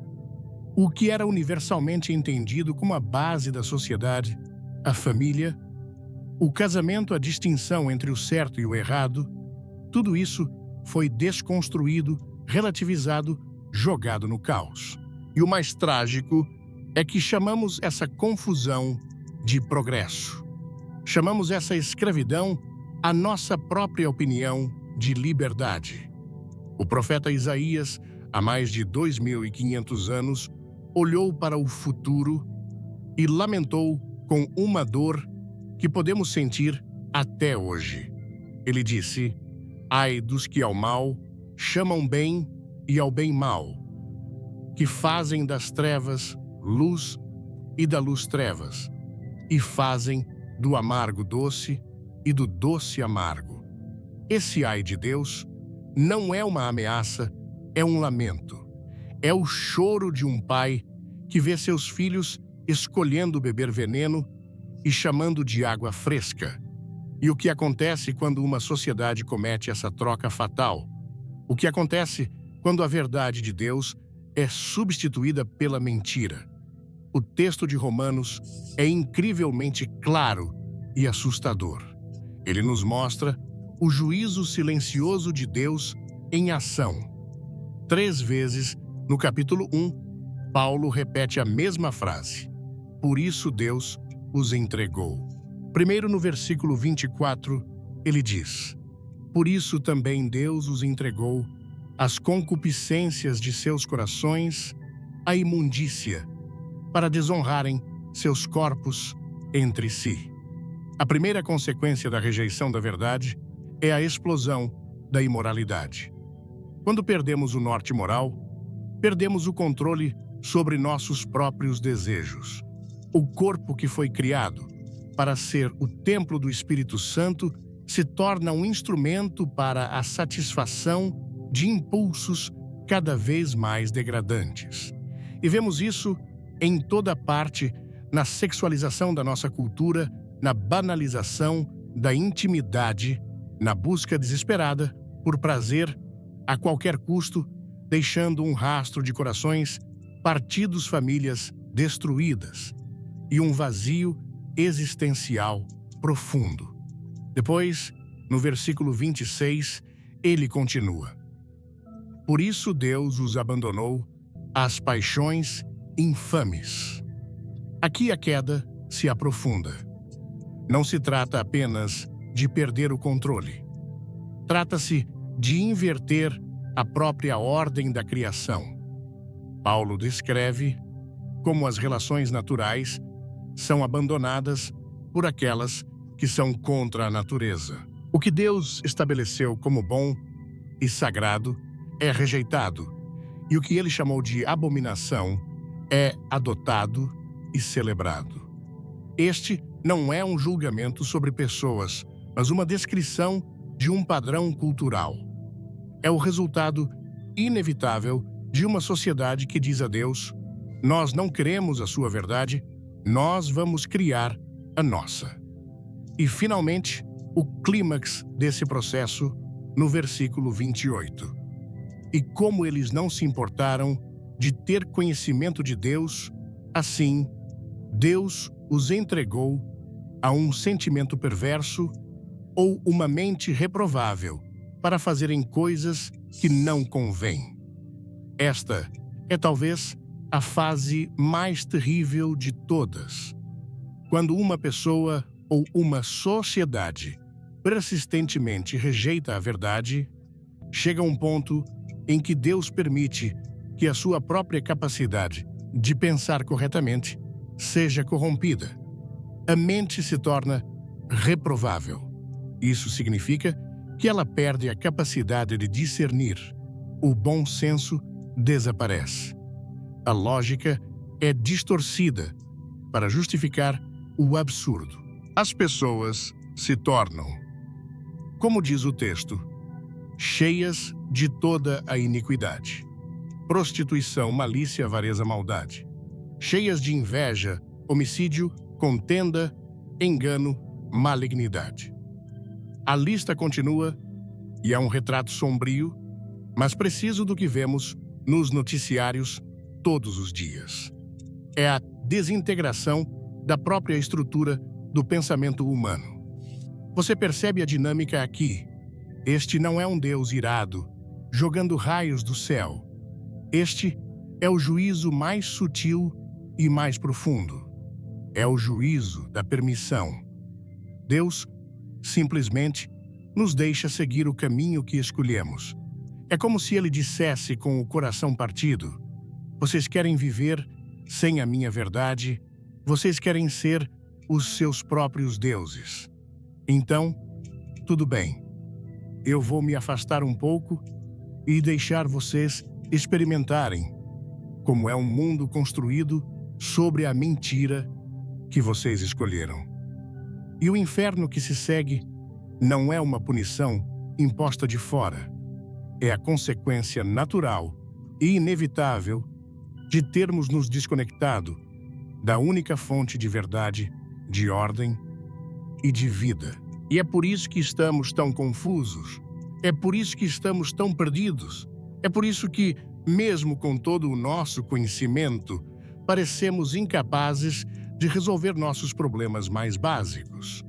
O que era universalmente entendido como a base da sociedade, a família, o casamento, a distinção entre o certo e o errado, tudo isso foi desconstruído, relativizado, jogado no caos. E o mais trágico é que chamamos essa confusão de progresso. Chamamos essa escravidão a nossa própria opinião de liberdade. O profeta Isaías, há mais de 2.500 anos, olhou para o futuro e lamentou com uma dor que podemos sentir até hoje. Ele disse: ai dos que ao mal chamam bem e ao bem mal, que fazem das trevas luz e da luz trevas, e fazem do amargo doce e do doce amargo. Esse ai de Deus não é uma ameaça, é um lamento. É o choro de um pai que vê seus filhos escolhendo beber veneno e chamando de água fresca. E o que acontece quando uma sociedade comete essa troca fatal? O que acontece quando a verdade de Deus é substituída pela mentira? O texto de Romanos é incrivelmente claro e assustador. Ele nos mostra o juízo silencioso de Deus em ação. 3 vezes, no capítulo 1, Paulo repete a mesma frase. Por isso Deus os entregou. Primeiro, no versículo 24, ele diz: por isso também Deus os entregou às concupiscências de seus corações, à imundícia, para desonrarem seus corpos entre si. A primeira consequência da rejeição da verdade é a explosão da imoralidade. Quando perdemos o norte moral, perdemos o controle sobre nossos próprios desejos. O corpo que foi criado para ser o templo do Espírito Santo se torna um instrumento para a satisfação de impulsos cada vez mais degradantes. E vemos isso em toda parte, na sexualização da nossa cultura, na banalização da intimidade, na busca desesperada por prazer a qualquer custo, deixando um rastro de corações partidos, famílias destruídas e um vazio existencial profundo. Depois, no versículo 26, ele continua: por isso Deus os abandonou às paixões infames. Aqui a queda se aprofunda. Não se trata apenas de perder o controle. Trata-se de inverter a própria ordem da criação. Paulo descreve como as relações naturais são abandonadas por aquelas que são contra a natureza. O que Deus estabeleceu como bom e sagrado é rejeitado, e o que ele chamou de abominação é adotado e celebrado. Este não é um julgamento sobre pessoas, mas uma descrição de um padrão cultural. É o resultado inevitável de uma sociedade que diz a Deus: nós não queremos a sua verdade, nós vamos criar a nossa. E, finalmente, o clímax desse processo no versículo 28. E como eles não se importaram de ter conhecimento de Deus, assim, Deus os entregou a um sentimento perverso ou uma mente reprovável para fazerem coisas que não convêm. Esta é talvez a fase mais terrível de todas. Quando uma pessoa ou uma sociedade persistentemente rejeita a verdade, chega a um ponto em que Deus permite que a sua própria capacidade de pensar corretamente seja corrompida. A mente se torna reprovável. Isso significa que ela perde a capacidade de discernir. O bom senso desaparece. A lógica é distorcida para justificar o absurdo. As pessoas se tornam, como diz o texto, cheias de toda a iniquidade. Prostituição, malícia, avareza, maldade. Cheias de inveja, homicídio, contenda, engano, malignidade. A lista continua e é um retrato sombrio, mas preciso do que vemos nos noticiários todos os dias. É a desintegração da própria estrutura do pensamento humano. Você percebe a dinâmica aqui? Este não é um Deus irado, jogando raios do céu. Este é o juízo mais sutil e mais profundo. É o juízo da permissão. Deus simplesmente nos deixa seguir o caminho que escolhemos. É como se ele dissesse com o coração partido: vocês querem viver sem a minha verdade, vocês querem ser os seus próprios deuses. Então, tudo bem. Eu vou me afastar um pouco e deixar vocês experimentarem como é um mundo construído sobre a mentira que vocês escolheram. E o inferno que se segue não é uma punição imposta de fora. É a consequência natural e inevitável de termos nos desconectado da única fonte de verdade, de ordem e de vida. E é por isso que estamos tão confusos. É por isso que estamos tão perdidos. É por isso que, mesmo com todo o nosso conhecimento, parecemos incapazes de resolver nossos problemas mais básicos.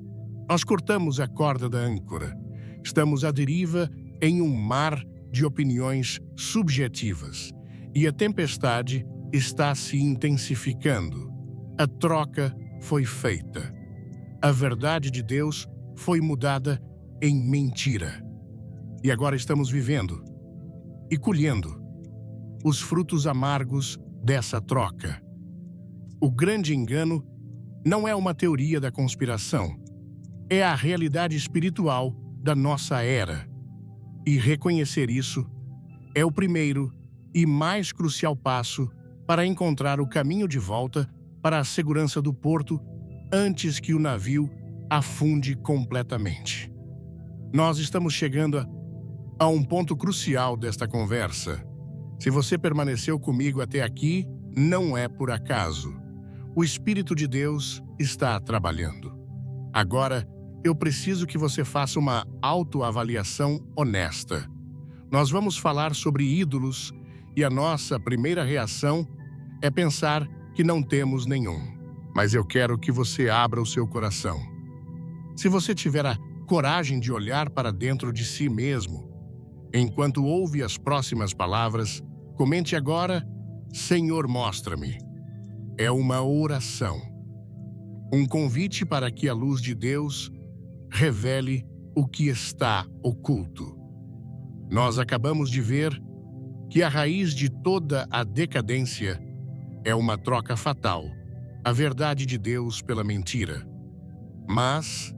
Nós cortamos a corda da âncora. Estamos à deriva em um mar de opiniões subjetivas. E a tempestade está se intensificando. A troca foi feita. A verdade de Deus foi mudada em mentira. E agora estamos vivendo e colhendo os frutos amargos dessa troca. O grande engano não é uma teoria da conspiração. É a realidade espiritual da nossa era. E reconhecer isso é o primeiro e mais crucial passo para encontrar o caminho de volta para a segurança do porto antes que o navio afunde completamente. Nós estamos chegando a um ponto crucial desta conversa. Se você permaneceu comigo até aqui, não é por acaso. O Espírito de Deus está trabalhando. Agora, eu preciso que você faça uma autoavaliação honesta. Nós vamos falar sobre ídolos e a nossa primeira reação é pensar que não temos nenhum. Mas eu quero que você abra o seu coração. Se você tiver a coragem de olhar para dentro de si mesmo, enquanto ouve as próximas palavras, comente agora: Senhor, mostra-me. É uma oração. Um convite para que a luz de Deus revele o que está oculto. Nós acabamos de ver que a raiz de toda a decadência é uma troca fatal, a verdade de Deus pela mentira. Mas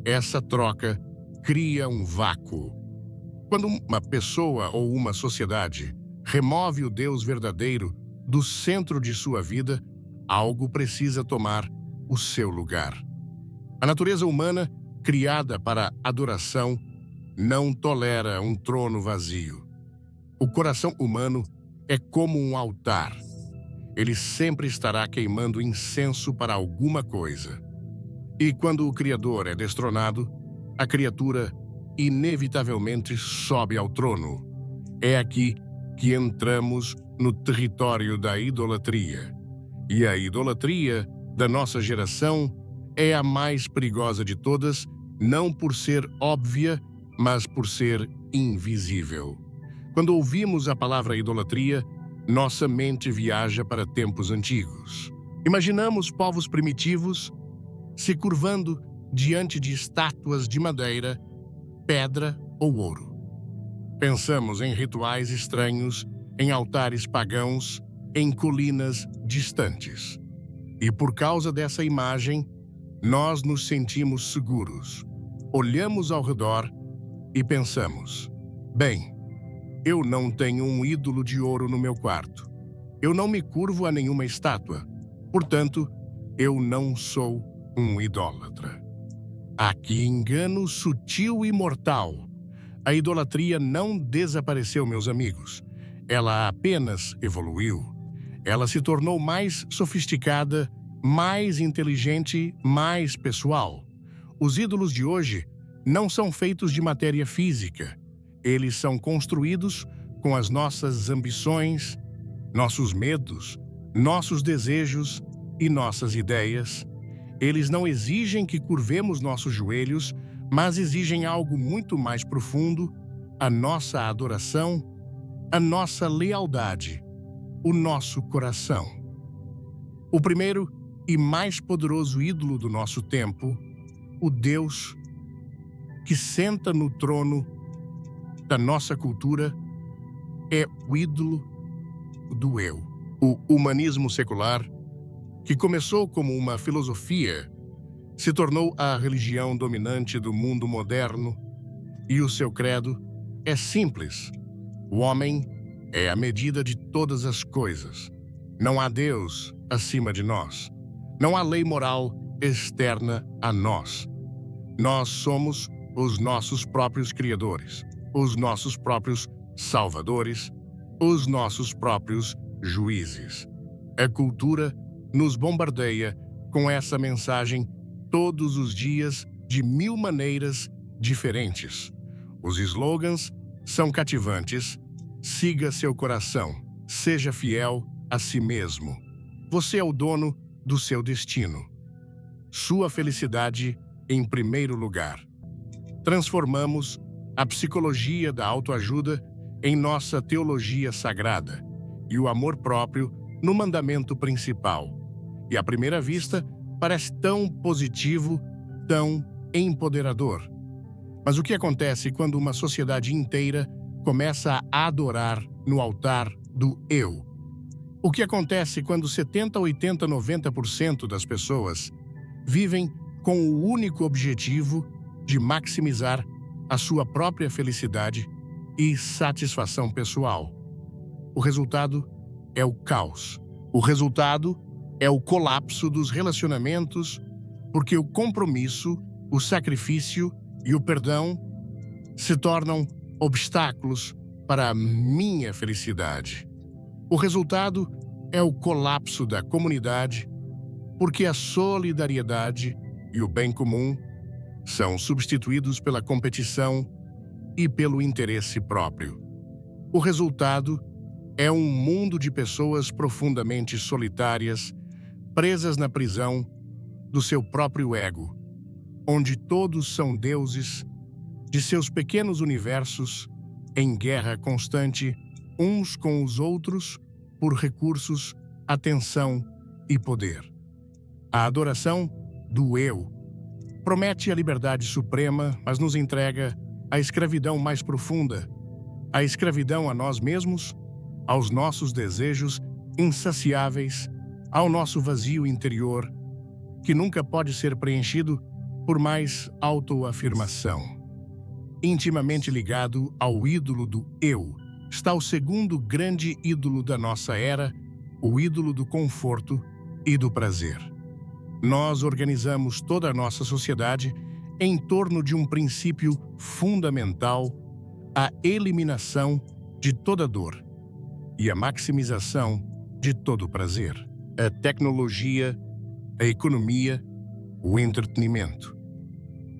essa troca cria um vácuo. Quando uma pessoa ou uma sociedade remove o Deus verdadeiro do centro de sua vida, algo precisa tomar o seu lugar. A natureza humana, criada para adoração, não tolera um trono vazio. O coração humano é como um altar. Ele sempre estará queimando incenso para alguma coisa. E quando o Criador é destronado, a criatura inevitavelmente sobe ao trono. É aqui que entramos no território da idolatria. E a idolatria da nossa geração é a mais perigosa de todas, não por ser óbvia, mas por ser invisível. Quando ouvimos a palavra idolatria, nossa mente viaja para tempos antigos. Imaginamos povos primitivos se curvando diante de estátuas de madeira, pedra ou ouro. Pensamos em rituais estranhos, em altares pagãos, em colinas distantes. E por causa dessa imagem, nós nos sentimos seguros. Olhamos ao redor e pensamos: bem, eu não tenho um ídolo de ouro no meu quarto. Eu não me curvo a nenhuma estátua. Portanto, Eu não sou um idólatra. Há que engano sutil e mortal. A idolatria não desapareceu, meus amigos. Ela apenas evoluiu. Ela se tornou mais sofisticada, mais inteligente, mais pessoal. Os ídolos de hoje não são feitos de matéria física. Eles são construídos com as nossas ambições, nossos medos, nossos desejos e nossas ideias. Eles não exigem que curvemos nossos joelhos, mas exigem algo muito mais profundo: a nossa adoração, a nossa lealdade, o nosso coração. O primeiro e mais poderoso ídolo do nosso tempo, o Deus que senta no trono da nossa cultura, é o ídolo do eu. O humanismo secular, que começou como uma filosofia, se tornou a religião dominante do mundo moderno, e o seu credo é simples: o homem é a medida de todas as coisas. Não há Deus acima de nós. Não há lei moral externa a nós. Nós somos os nossos próprios criadores, os nossos próprios salvadores, os nossos próprios juízes. A cultura nos bombardeia com essa mensagem todos os dias de 1000 maneiras diferentes. Os slogans são cativantes: siga seu coração, seja fiel a si mesmo. Você é o dono do seu destino. Sua felicidade em primeiro lugar. Transformamos a psicologia da autoajuda em nossa teologia sagrada e o amor próprio no mandamento principal. E à primeira vista, parece tão positivo, tão empoderador. Mas o que acontece quando uma sociedade inteira começa a adorar no altar do eu? O que acontece quando 70, 80, 90% das pessoas vivem com o único objetivo de maximizar a sua própria felicidade e satisfação pessoal? O resultado é o caos. O resultado é o colapso dos relacionamentos, porque o compromisso, o sacrifício e o perdão se tornam obstáculos para a minha felicidade. O resultado é o colapso da comunidade, porque a solidariedade e o bem comum são substituídos pela competição e pelo interesse próprio. O resultado é um mundo de pessoas profundamente solitárias, presas na prisão do seu próprio ego, onde todos são deuses de seus pequenos universos, em guerra constante uns com os outros por recursos, atenção e poder. A adoração do eu promete a liberdade suprema, mas nos entrega a escravidão mais profunda, a escravidão a nós mesmos, aos nossos desejos insaciáveis, ao nosso vazio interior, que nunca pode ser preenchido por mais autoafirmação. Intimamente ligado ao ídolo do eu está o segundo grande ídolo da nossa era, o ídolo do conforto e do prazer. Nós organizamos toda a nossa sociedade em torno de um princípio fundamental: a eliminação de toda dor e a maximização de todo prazer. A tecnologia, a economia, o entretenimento.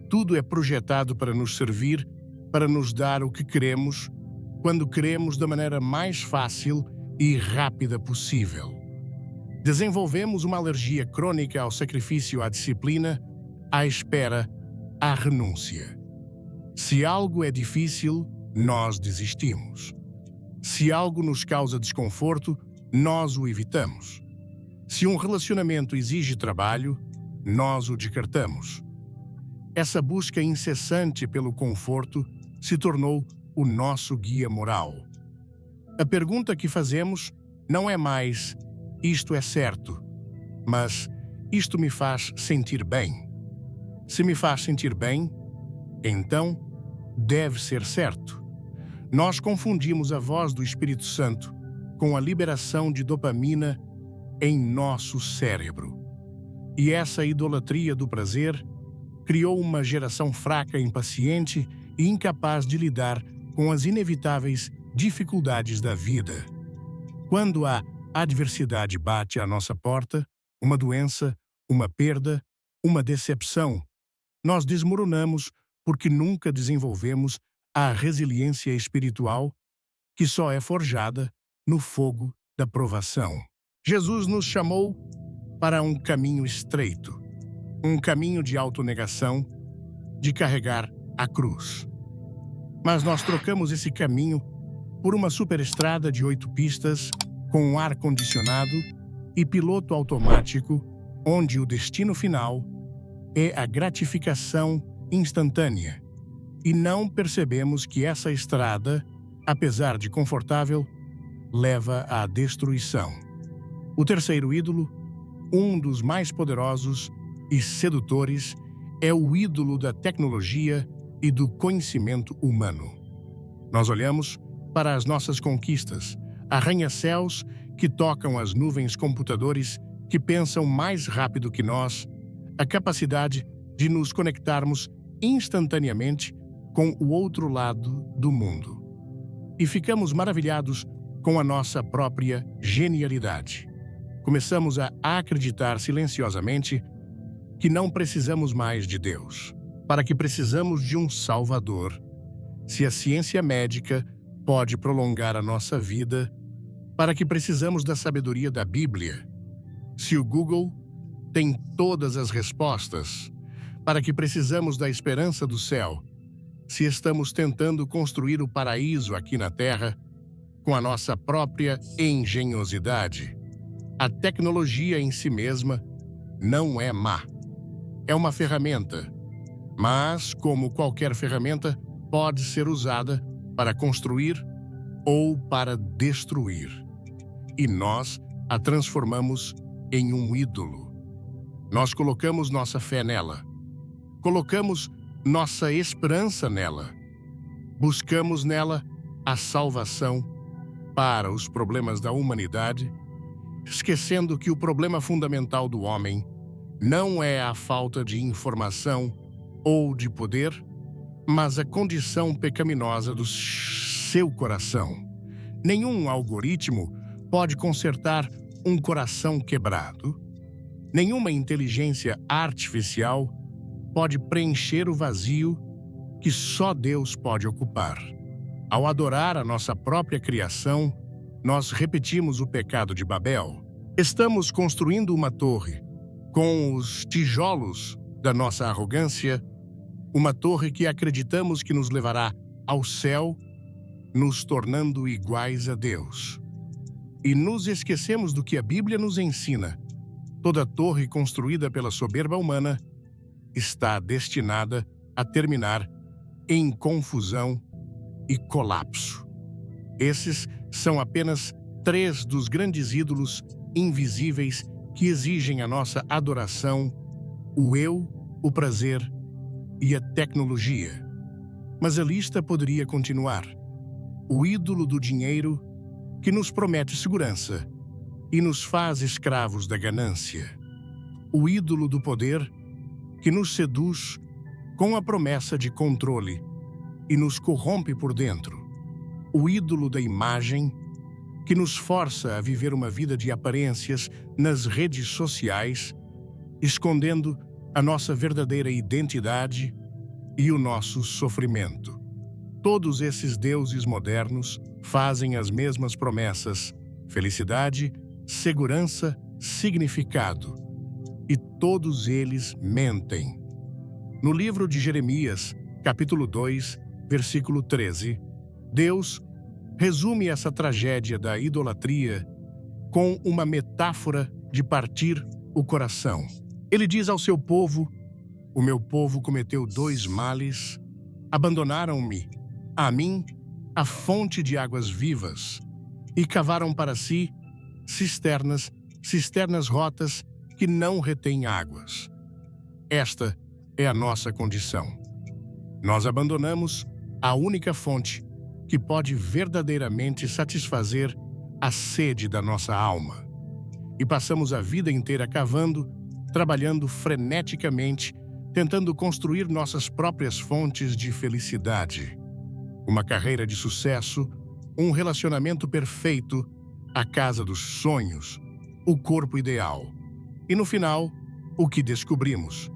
Tudo é projetado para nos servir, para nos dar o que queremos, quando queremos, da maneira mais fácil e rápida possível. Desenvolvemos uma alergia crônica ao sacrifício, à disciplina, à espera, à renúncia. Se algo é difícil, nós desistimos. Se algo nos causa desconforto, nós o evitamos. Se um relacionamento exige trabalho, nós o descartamos. Essa busca incessante pelo conforto se tornou o nosso guia moral. A pergunta que fazemos não é mais "isto é certo", mas "isto me faz sentir bem". Se me faz sentir bem, então deve ser certo. Nós confundimos a voz do Espírito Santo com a liberação de dopamina em nosso cérebro. E essa idolatria do prazer criou uma geração fraca, impaciente e incapaz de lidar com as inevitáveis dificuldades da vida. Quando a adversidade bate à nossa porta, uma doença, uma perda, uma decepção, nós desmoronamos porque nunca desenvolvemos a resiliência espiritual que só é forjada no fogo da provação. Jesus nos chamou para um caminho estreito, um caminho de autonegação, de carregar a cruz. Mas nós trocamos esse caminho por uma superestrada de 8 pistas, com ar-condicionado e piloto automático, onde o destino final é a gratificação instantânea. E não percebemos que essa estrada, apesar de confortável, leva à destruição. O terceiro ídolo, um dos mais poderosos e sedutores, é o ídolo da tecnologia e do conhecimento humano. Nós olhamos para as nossas conquistas, arranha-céus que tocam as nuvens, computadores que pensam mais rápido que nós, a capacidade de nos conectarmos instantaneamente com o outro lado do mundo. E ficamos maravilhados com a nossa própria genialidade. Começamos a acreditar silenciosamente que não precisamos mais de Deus, para que precisamos de um Salvador. Se a ciência médica pode prolongar a nossa vida, para que precisamos da sabedoria da Bíblia. Se o Google tem todas as respostas, para que precisamos da esperança do céu. Se estamos tentando construir o paraíso aqui na Terra com a nossa própria engenhosidade, a tecnologia em si mesma não é má. É uma ferramenta, mas, como qualquer ferramenta, pode ser usada para construir ou para destruir. E nós a transformamos em um ídolo. Nós colocamos nossa fé nela. Colocamos nossa esperança nela. Buscamos nela a salvação para os problemas da humanidade, esquecendo que o problema fundamental do homem não é a falta de informação ou de poder, mas a condição pecaminosa do seu coração. Nenhum algoritmo pode consertar um coração quebrado. Nenhuma inteligência artificial pode preencher o vazio que só Deus pode ocupar. Ao adorar a nossa própria criação, nós repetimos o pecado de Babel. Estamos construindo uma torre com os tijolos da nossa arrogância, uma torre que acreditamos que nos levará ao céu, nos tornando iguais a Deus. E nos esquecemos do que a Bíblia nos ensina. Toda torre construída pela soberba humana está destinada a terminar em confusão e colapso. Esses são apenas 3 dos grandes ídolos invisíveis que exigem a nossa adoração: o eu, o prazer e a tecnologia. Mas a lista poderia continuar. O ídolo do dinheiro, que nos promete segurança e nos faz escravos da ganância. O ídolo do poder, que nos seduz com a promessa de controle e nos corrompe por dentro. O ídolo da imagem, que nos força a viver uma vida de aparências nas redes sociais, escondendo a nossa verdadeira identidade e o nosso sofrimento. Todos esses deuses modernos fazem as mesmas promessas: felicidade, segurança, significado. E todos eles mentem. No livro de Jeremias, capítulo 2, versículo 13, Deus resume essa tragédia da idolatria com uma metáfora de partir o coração. Ele diz ao seu povo: o meu povo cometeu 2 males, abandonaram-me, a mim, a fonte de águas vivas, e cavaram para si cisternas rotas que não retêm águas. Esta é a nossa condição. Nós abandonamos a única fonte que pode verdadeiramente satisfazer a sede da nossa alma. E passamos a vida inteira cavando trabalhando freneticamente, tentando construir nossas próprias fontes de felicidade. Uma carreira de sucesso, um relacionamento perfeito, a casa dos sonhos, o corpo ideal. E no final, o que descobrimos?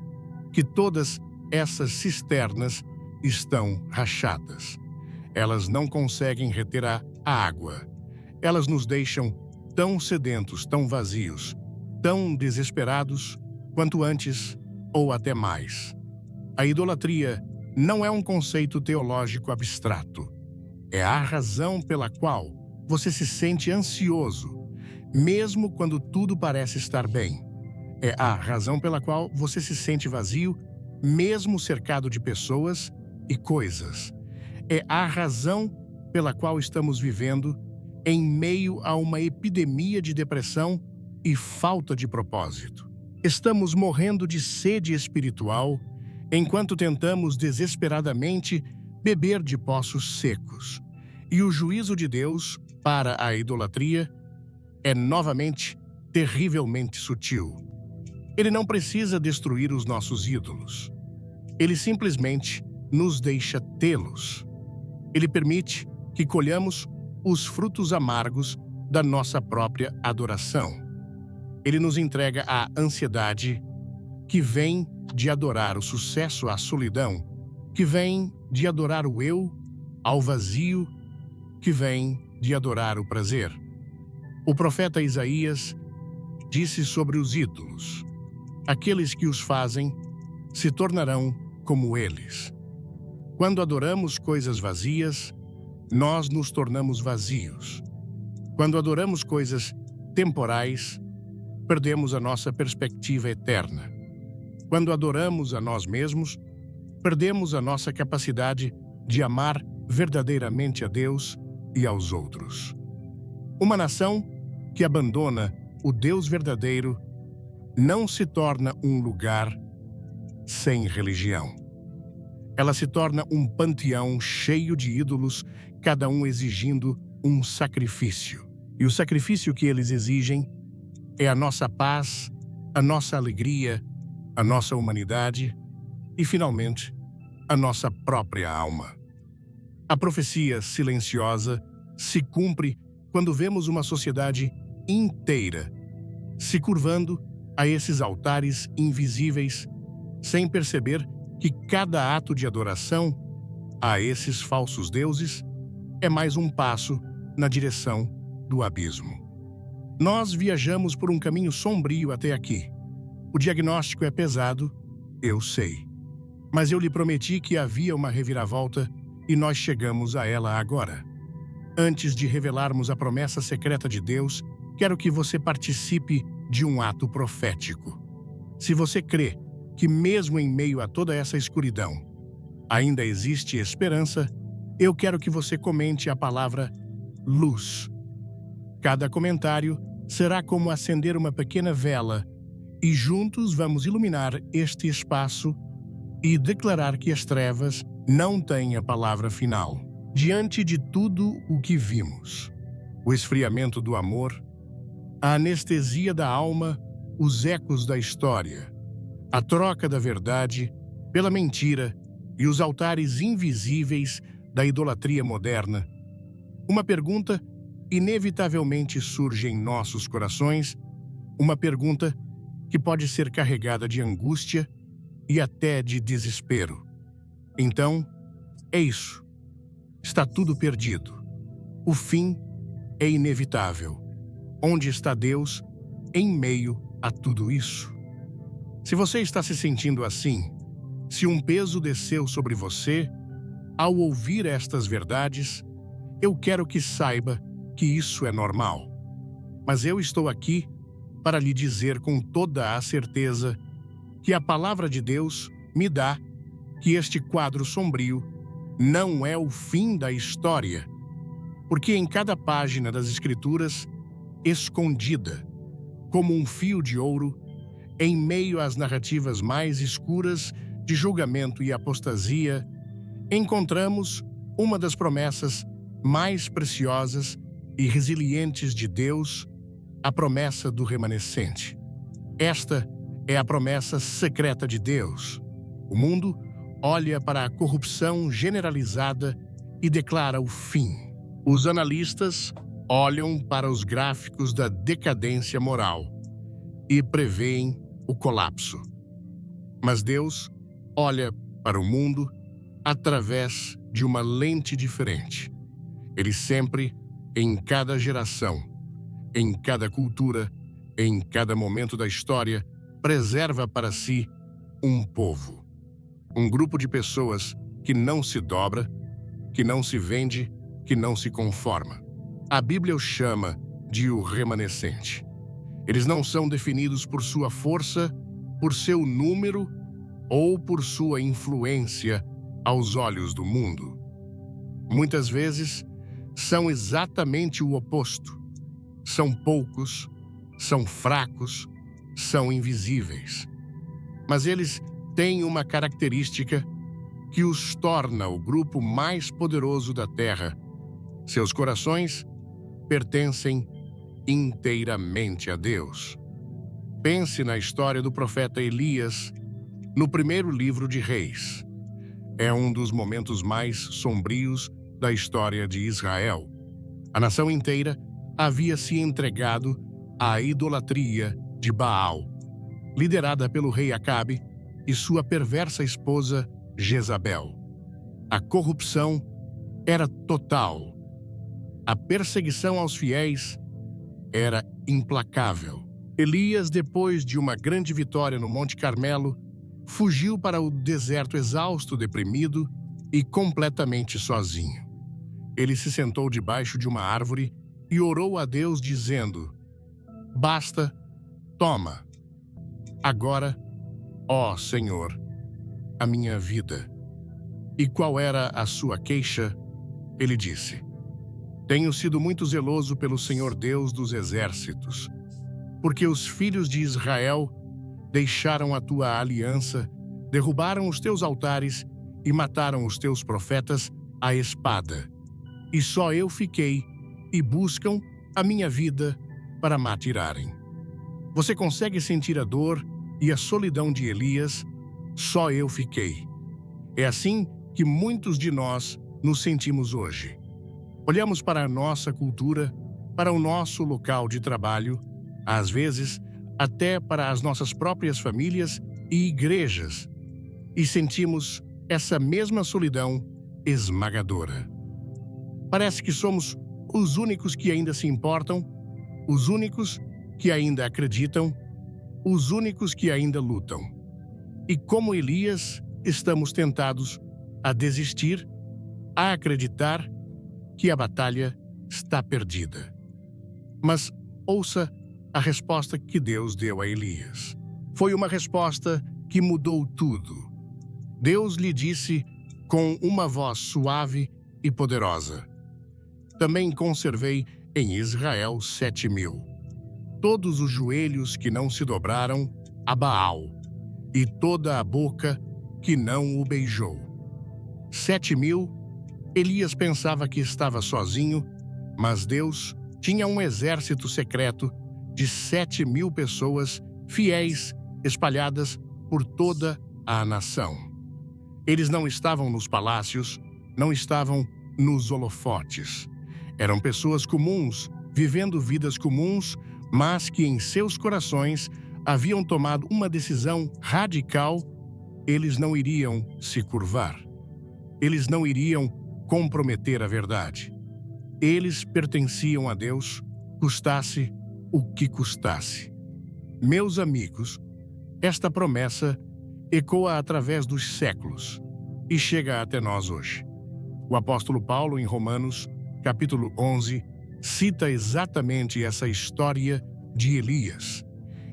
Que todas essas cisternas estão rachadas. Elas não conseguem reter a água. Elas nos deixam tão sedentos, tão vazios, tão desesperados quanto antes ou até mais. A idolatria não é um conceito teológico abstrato. É a razão pela qual você se sente ansioso, mesmo quando tudo parece estar bem. É a razão pela qual você se sente vazio, mesmo cercado de pessoas e coisas. É a razão pela qual estamos vivendo em meio a uma epidemia de depressão e falta de propósito. Estamos morrendo de sede espiritual enquanto tentamos desesperadamente beber de poços secos. E o juízo de Deus para a idolatria é novamente terrivelmente sutil. Ele não precisa destruir os nossos ídolos. Ele simplesmente nos deixa tê-los. Ele permite que colhamos os frutos amargos da nossa própria adoração. Ele nos entrega à ansiedade que vem de adorar o sucesso à solidão, que vem de adorar o eu ao vazio, que vem de adorar o prazer. O profeta Isaías disse sobre os ídolos: aqueles que os fazem se tornarão como eles. Quando adoramos coisas vazias, nós nos tornamos vazios. Quando adoramos coisas temporais, perdemos a nossa perspectiva eterna. Quando adoramos a nós mesmos, perdemos a nossa capacidade de amar verdadeiramente a Deus e aos outros. Uma nação que abandona o Deus verdadeiro não se torna um lugar sem religião. Ela se torna um panteão cheio de ídolos, cada um exigindo um sacrifício. E o sacrifício que eles exigem é a nossa paz, a nossa alegria, a nossa humanidade e, finalmente, a nossa própria alma. A profecia silenciosa se cumpre quando vemos uma sociedade inteira se curvando a esses altares invisíveis, sem perceber que cada ato de adoração a esses falsos deuses é mais um passo na direção do abismo. Nós viajamos por um caminho sombrio até aqui. O diagnóstico é pesado, eu sei. Mas eu lhe prometi que havia uma reviravolta e nós chegamos a ela agora. Antes de revelarmos a promessa secreta de Deus, quero que você participe de um ato profético. Se você crê que mesmo em meio a toda essa escuridão, ainda existe esperança, eu quero que você comente a palavra luz. Cada comentário será como acender uma pequena vela e juntos vamos iluminar este espaço e declarar que as trevas não têm a palavra final. Diante de tudo o que vimos, o esfriamento do amor, a anestesia da alma, os ecos da história, a troca da verdade pela mentira e os altares invisíveis da idolatria moderna, uma pergunta inevitavelmente surge em nossos corações, uma pergunta que pode ser carregada de angústia e até de desespero. Então, é isso. Está tudo perdido. O fim é inevitável. Onde está Deus em meio a tudo isso? Se você está se sentindo assim, se um peso desceu sobre você, ao ouvir estas verdades, eu quero que saiba que isso é normal. Mas eu estou aqui para lhe dizer com toda a certeza que a palavra de Deus me dá que este quadro sombrio não é o fim da história, porque em cada página das Escrituras, escondida, como um fio de ouro, em meio às narrativas mais escuras de julgamento e apostasia, encontramos uma das promessas mais preciosas e resilientes de Deus, a promessa do remanescente. Esta é a promessa secreta de Deus. O mundo olha para a corrupção generalizada e declara o fim. Os analistas olham para os gráficos da decadência moral e preveem o colapso. Mas Deus olha para o mundo através de uma lente diferente. Ele sempre, em cada geração, em cada cultura, em cada momento da história, preserva para si um povo. Um grupo de pessoas que não se dobra, que não se vende, que não se conforma. A Bíblia os chama de o remanescente. Eles não são definidos por sua força, por seu número ou por sua influência aos olhos do mundo. Muitas vezes, são exatamente o oposto. São poucos, são fracos, são invisíveis. Mas eles têm uma característica que os torna o grupo mais poderoso da Terra. Seus corações pertencem inteiramente a Deus. Pense na história do profeta Elias no primeiro livro de Reis. É um dos momentos mais sombrios da história de Israel. A nação inteira havia se entregado à idolatria de Baal, liderada pelo rei Acabe e sua perversa esposa Jezabel. A corrupção era total. A perseguição aos fiéis era implacável. Elias, depois de uma grande vitória no Monte Carmelo, fugiu para o deserto exausto, deprimido e completamente sozinho. Ele se sentou debaixo de uma árvore e orou a Deus dizendo: "Basta, toma. Agora, ó Senhor, a minha vida." E qual era a sua queixa? Ele disse: "Tenho sido muito zeloso pelo Senhor Deus dos exércitos, porque os filhos de Israel deixaram a tua aliança, derrubaram os teus altares e mataram os teus profetas à espada. E só eu fiquei e buscam a minha vida para me atirarem." Você consegue sentir a dor e a solidão de Elias? Só eu fiquei. É assim que muitos de nós nos sentimos hoje. Olhamos para a nossa cultura, para o nosso local de trabalho, às vezes até para as nossas próprias famílias e igrejas, e sentimos essa mesma solidão esmagadora. Parece que somos os únicos que ainda se importam, os únicos que ainda acreditam, os únicos que ainda lutam. E como Elias, estamos tentados a desistir, a acreditar que a batalha está perdida. Mas ouça a resposta que Deus deu a Elias. Foi uma resposta que mudou tudo. Deus lhe disse com uma voz suave e poderosa: "Também conservei em Israel 7.000, todos os joelhos que não se dobraram a Baal, e toda a boca que não o beijou." 7.000, Elias pensava que estava sozinho, mas Deus tinha um exército secreto de 7.000 pessoas fiéis espalhadas por toda a nação. Eles não estavam nos palácios, não estavam nos holofotes. Eram pessoas comuns, vivendo vidas comuns, mas que em seus corações haviam tomado uma decisão radical. Eles não iriam se curvar. Eles não iriam comprometer a verdade. Eles pertenciam a Deus, custasse o que custasse. Meus amigos, esta promessa ecoa através dos séculos e chega até nós hoje. O apóstolo Paulo, em Romanos, capítulo 11, cita exatamente essa história de Elias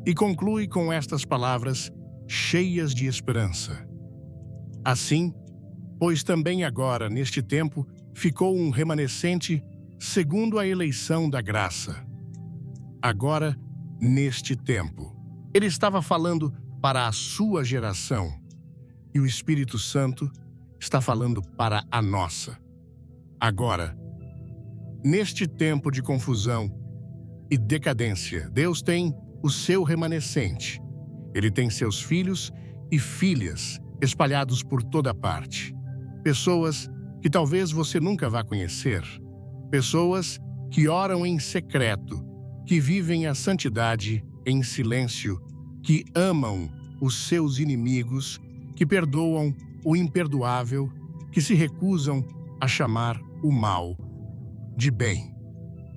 e conclui com estas palavras cheias de esperança: "Assim, pois também agora, neste tempo, ficou um remanescente segundo a eleição da graça." Agora, neste tempo. Ele estava falando para a sua geração, e o Espírito Santo está falando para a nossa. Agora, neste tempo de confusão e decadência, Deus tem o seu remanescente. Ele tem seus filhos e filhas espalhados por toda parte. Pessoas que talvez você nunca vá conhecer. Pessoas que oram em secreto, que vivem a santidade em silêncio, que amam os seus inimigos, que perdoam o imperdoável, que se recusam a chamar o mal de bem.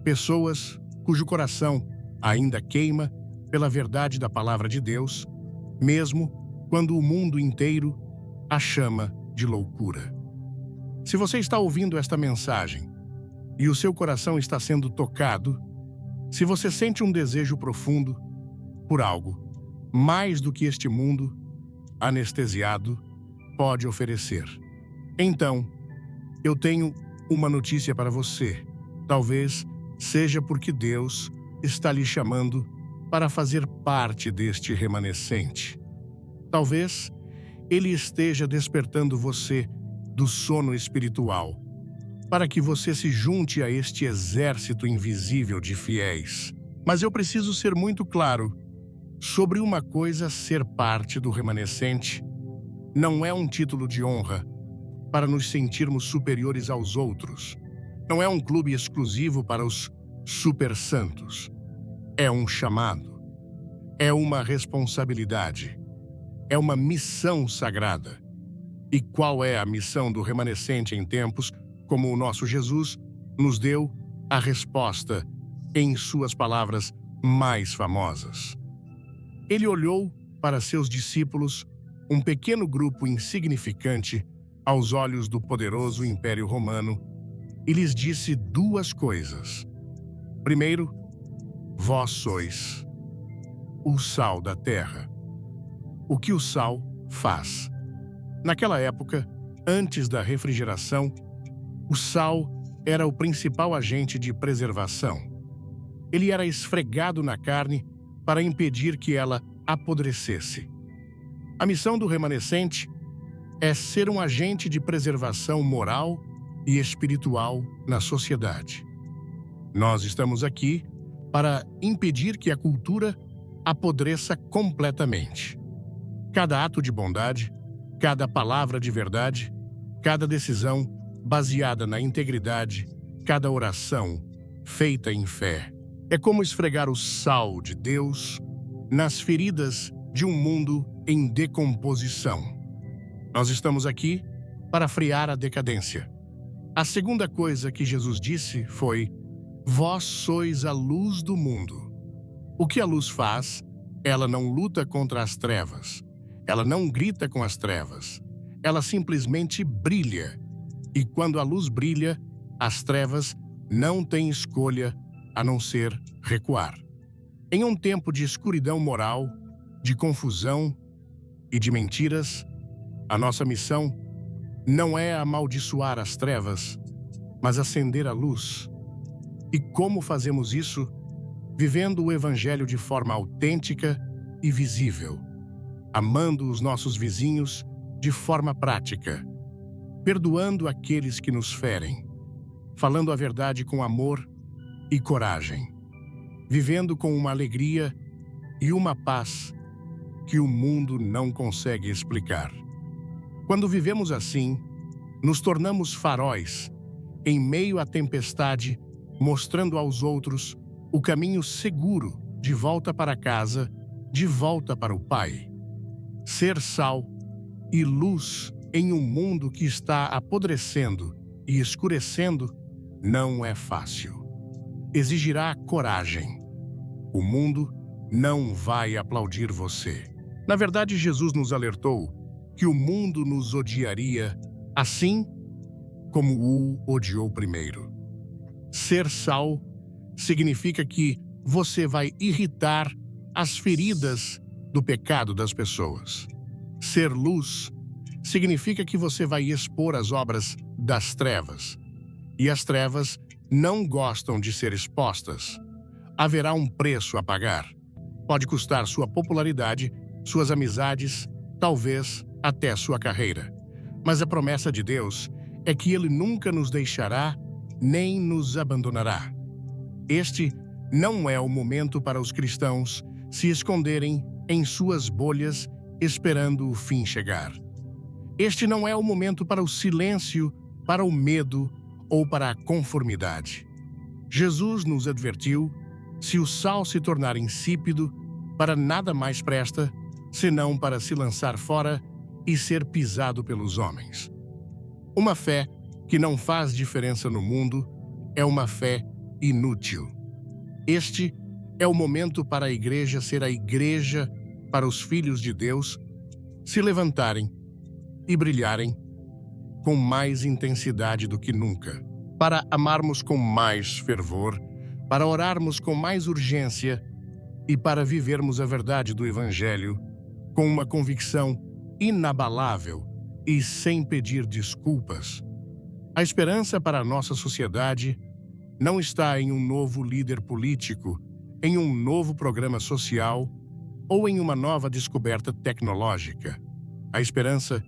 Pessoas cujo coração ainda queima pela verdade da palavra de Deus, mesmo quando o mundo inteiro a chama de loucura. Se você está ouvindo esta mensagem e o seu coração está sendo tocado, se você sente um desejo profundo por algo mais do que este mundo anestesiado pode oferecer, então eu tenho uma notícia para você. Talvez seja porque Deus está lhe chamando para fazer parte deste remanescente. Talvez Ele esteja despertando você do sono espiritual, para que você se junte a este exército invisível de fiéis. Mas eu preciso ser muito claro sobre uma coisa: ser parte do remanescente não é um título de honra para nos sentirmos superiores aos outros. Não é um clube exclusivo para os super santos. É um chamado. É uma responsabilidade. É uma missão sagrada. E qual é a missão do remanescente em tempos como o nosso Jesus nos deu a resposta em suas palavras mais famosas? Ele olhou para seus discípulos, um pequeno grupo insignificante aos olhos do poderoso Império Romano, e lhes disse duas coisas. Primeiro, vós sois o sal da terra. O que o sal faz? Naquela época, antes da refrigeração, o sal era o principal agente de preservação. Ele era esfregado na carne para impedir que ela apodrecesse. A missão do remanescente é ser um agente de preservação moral e espiritual na sociedade. Nós estamos aqui para impedir que a cultura apodreça completamente. Cada ato de bondade, cada palavra de verdade, cada decisão baseada na integridade, cada oração feita em fé, é como esfregar o sal de Deus nas feridas de um mundo em decomposição. Nós estamos aqui para frear a decadência. A segunda coisa que Jesus disse foi: vós sois a luz do mundo. O que a luz faz? Ela não luta contra as trevas. Ela não grita com as trevas. Ela simplesmente brilha. E quando a luz brilha, as trevas não têm escolha a não ser recuar. Em um tempo de escuridão moral, de confusão e de mentiras, a nossa missão não é amaldiçoar as trevas, mas acender a luz. E como fazemos isso? Vivendo o Evangelho de forma autêntica e visível, amando os nossos vizinhos de forma prática, perdoando aqueles que nos ferem, falando a verdade com amor e coragem, vivendo com uma alegria e uma paz que o mundo não consegue explicar. Quando vivemos assim, nos tornamos faróis em meio à tempestade, mostrando aos outros o caminho seguro de volta para casa, de volta para o Pai. Ser sal e luz em um mundo que está apodrecendo e escurecendo não é fácil. Exigirá coragem. O mundo não vai aplaudir você. Na verdade, Jesus nos alertou que o mundo nos odiaria assim como o odiou primeiro. Ser sal significa que você vai irritar as feridas do pecado das pessoas. Ser luz significa que você vai expor as obras das trevas. E as trevas não gostam de ser expostas. Haverá um preço a pagar. Pode custar sua popularidade, suas amizades, talvez até sua carreira. Mas a promessa de Deus é que Ele nunca nos deixará nem nos abandonará. Este não é o momento para os cristãos se esconderem em suas bolhas, esperando o fim chegar. Este não é o momento para o silêncio, para o medo ou para a conformidade. Jesus nos advertiu: se o sal se tornar insípido, para nada mais presta, senão para se lançar fora e ser pisado pelos homens. Uma fé que não faz diferença no mundo é uma fé inútil. Este é o momento para a igreja ser a igreja, para os filhos de Deus se levantarem e brilharem com mais intensidade do que nunca, para amarmos com mais fervor, para orarmos com mais urgência e para vivermos a verdade do Evangelho com uma convicção inabalável e sem pedir desculpas. A esperança para a nossa sociedade não está em um novo líder político, em um novo programa social ou em uma nova descoberta tecnológica. A esperança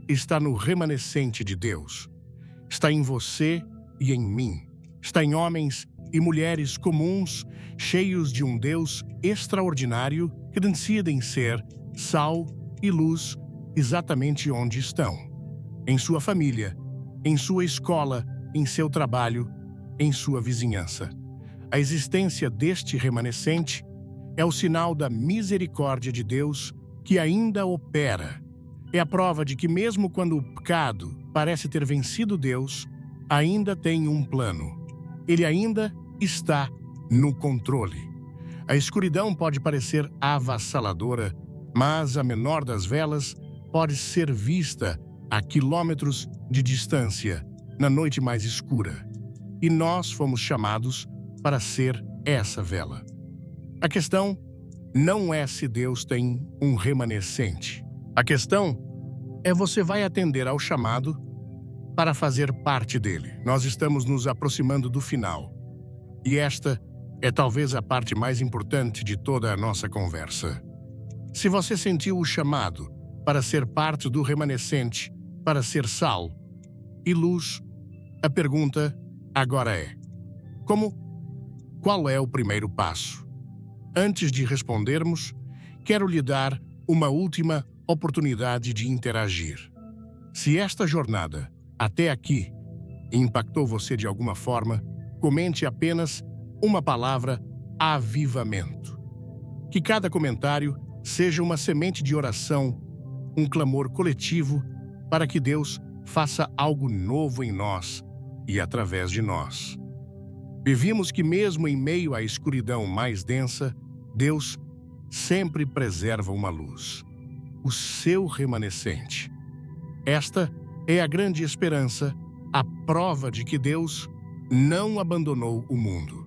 está no remanescente de Deus. Está em você e em mim. Está em homens e mulheres comuns, cheios de um Deus extraordinário que decidem ser sal e luz exatamente onde estão. Em sua família, em sua escola, em seu trabalho, em sua vizinhança. A existência deste remanescente é o sinal da misericórdia de Deus que ainda opera. É a prova de que mesmo quando o pecado parece ter vencido Deus, ainda tem um plano. Ele ainda está no controle. A escuridão pode parecer avassaladora, mas a menor das velas pode ser vista a quilômetros de distância, na noite mais escura. E nós fomos chamados para ser essa vela. A questão não é se Deus tem um remanescente. A questão é: você vai atender ao chamado para fazer parte dele. Nós estamos nos aproximando do final. E esta é talvez a parte mais importante de toda a nossa conversa. Se você sentiu o chamado para ser parte do remanescente, para ser sal e luz, a pergunta agora é: qual é o primeiro passo? Antes de respondermos, quero lhe dar uma última oportunidade de interagir. Se esta jornada, até aqui, impactou você de alguma forma, comente apenas uma palavra: avivamento. Que cada comentário seja uma semente de oração, um clamor coletivo para que Deus faça algo novo em nós e através de nós. Vimos que mesmo em meio à escuridão mais densa, Deus sempre preserva uma luz, o seu remanescente. Esta é a grande esperança, a prova de que Deus não abandonou o mundo.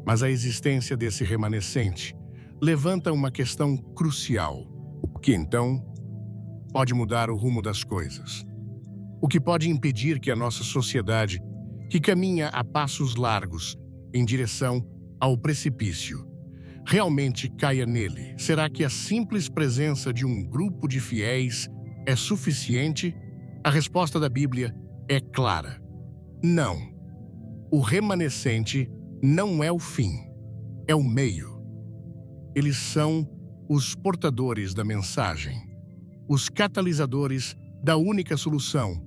Mas a existência desse remanescente levanta uma questão crucial: o que então pode mudar o rumo das coisas? O que pode impedir que a nossa sociedade, que caminha a passos largos em direção ao precipício, realmente caia nele? Será que a simples presença de um grupo de fiéis é suficiente? A resposta da Bíblia é clara: não. O remanescente não é o fim, é o meio. Eles são os portadores da mensagem, os catalisadores da única solução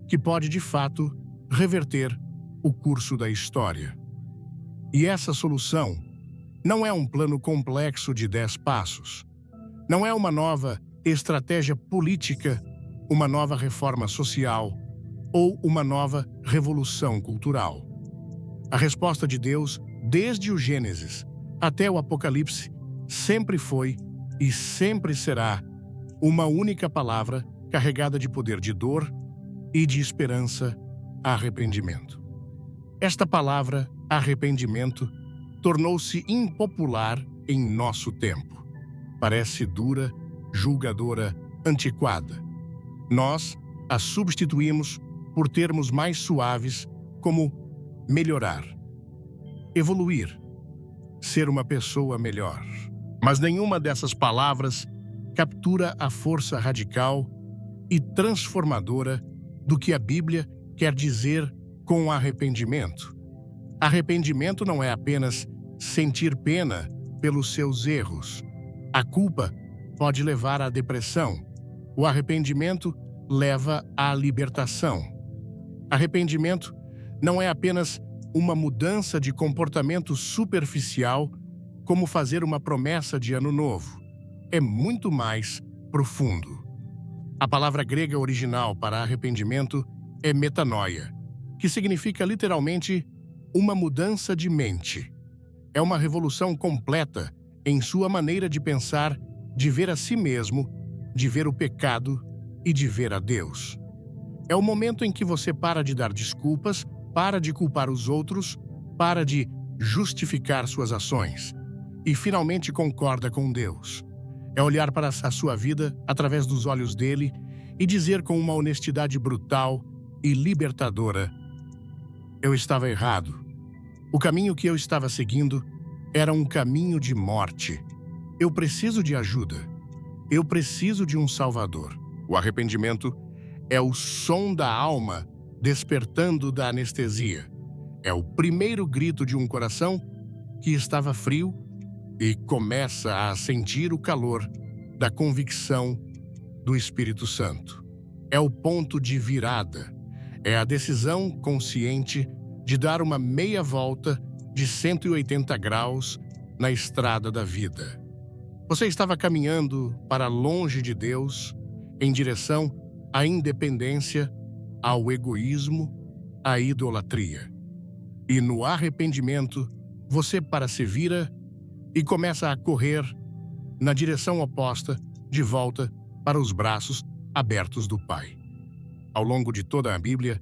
que pode, de fato, reverter o curso da história. E essa solução não é um plano complexo de 10 passos. Não é uma nova estratégia política, uma nova reforma social ou uma nova revolução cultural. A resposta de Deus, desde o Gênesis até o Apocalipse, sempre foi e sempre será uma única palavra carregada de poder de dor e de esperança: arrependimento. Esta palavra, arrependimento, tornou-se impopular em nosso tempo. Parece dura, julgadora, antiquada. Nós a substituímos por termos mais suaves, como melhorar, evoluir, ser uma pessoa melhor. Mas nenhuma dessas palavras captura a força radical e transformadora do que a Bíblia quer dizer com arrependimento. Arrependimento não é apenas sentir pena pelos seus erros. A culpa pode levar à depressão. O arrependimento leva à libertação. Arrependimento não é apenas uma mudança de comportamento superficial, como fazer uma promessa de ano novo. É muito mais profundo. A palavra grega original para arrependimento é metanoia, que significa literalmente uma mudança de mente. É uma revolução completa em sua maneira de pensar, de ver a si mesmo, de ver o pecado e de ver a Deus. É o momento em que você para de dar desculpas, para de culpar os outros, para de justificar suas ações e finalmente concorda com Deus. É olhar para a sua vida através dos olhos dele e dizer com uma honestidade brutal e libertadora: eu estava errado. O caminho que eu estava seguindo era um caminho de morte. Eu preciso de ajuda. Eu preciso de um Salvador. O arrependimento é o som da alma despertando da anestesia. É o primeiro grito de um coração que estava frio e começa a sentir o calor da convicção do Espírito Santo. É o ponto de virada. É a decisão consciente de dar uma meia volta de 180 graus na estrada da vida. Você estava caminhando para longe de Deus, em direção à independência, ao egoísmo, à idolatria. E no arrependimento, você se vira e começa a correr na direção oposta, de volta para os braços abertos do Pai. Ao longo de toda a Bíblia,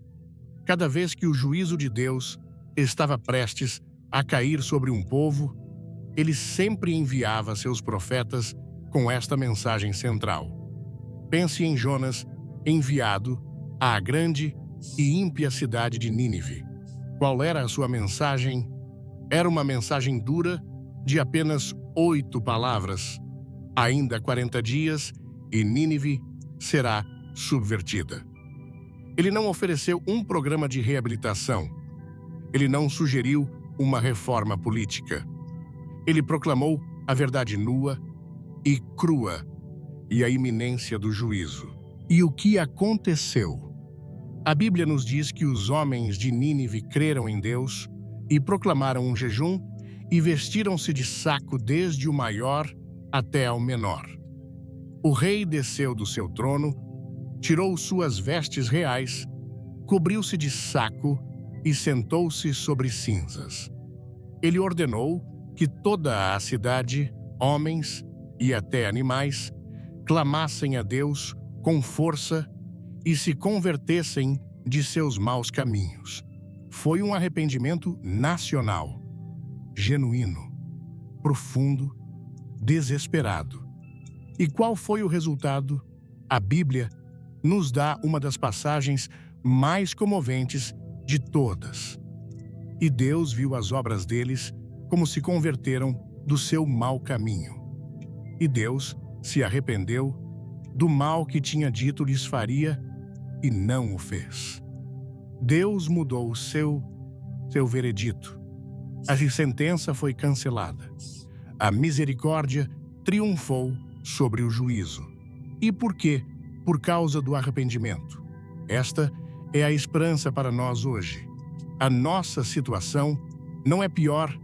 cada vez que o juízo de Deus estava prestes a cair sobre um povo, ele sempre enviava seus profetas com esta mensagem central. Pense em Jonas, enviado à grande e ímpia cidade de Nínive. Qual era a sua mensagem? Era uma mensagem dura de apenas 8 palavras. Ainda 40 dias e Nínive será subvertida. Ele não ofereceu um programa de reabilitação. Ele não sugeriu uma reforma política. Ele proclamou a verdade nua e crua e a iminência do juízo. E o que aconteceu? A Bíblia nos diz que os homens de Nínive creram em Deus e proclamaram um jejum e vestiram-se de saco desde o maior até ao menor. O rei desceu do seu trono, tirou suas vestes reais, cobriu-se de saco e sentou-se sobre cinzas. Ele ordenou que toda a cidade, homens e até animais, clamassem a Deus com força e se convertessem de seus maus caminhos. Foi um arrependimento nacional, genuíno, profundo, desesperado. E qual foi o resultado? A Bíblia nos dá uma das passagens mais comoventes de todas. E Deus viu as obras deles como se converteram do seu mau caminho. E Deus se arrependeu do mal que tinha dito lhes faria e não o fez. Deus mudou o seu veredito. A sentença foi cancelada. A misericórdia triunfou sobre o juízo. E por quê? Por causa do arrependimento. Esta é a esperança para nós hoje. A nossa situação não é pior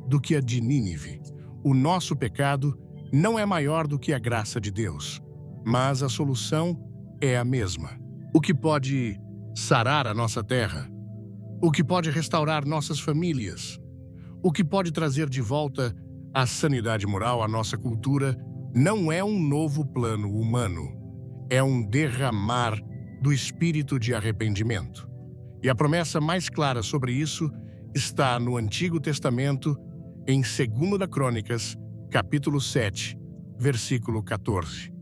do que a de Nínive. O nosso pecado não é maior do que a graça de Deus. Mas a solução é a mesma. O que pode sarar a nossa terra? O que pode restaurar nossas famílias? O que pode trazer de volta a sanidade moral à nossa cultura não é um novo plano humano. É um derramar do espírito de arrependimento. E a promessa mais clara sobre isso está no Antigo Testamento, em 2 Crônicas, capítulo 7, versículo 14.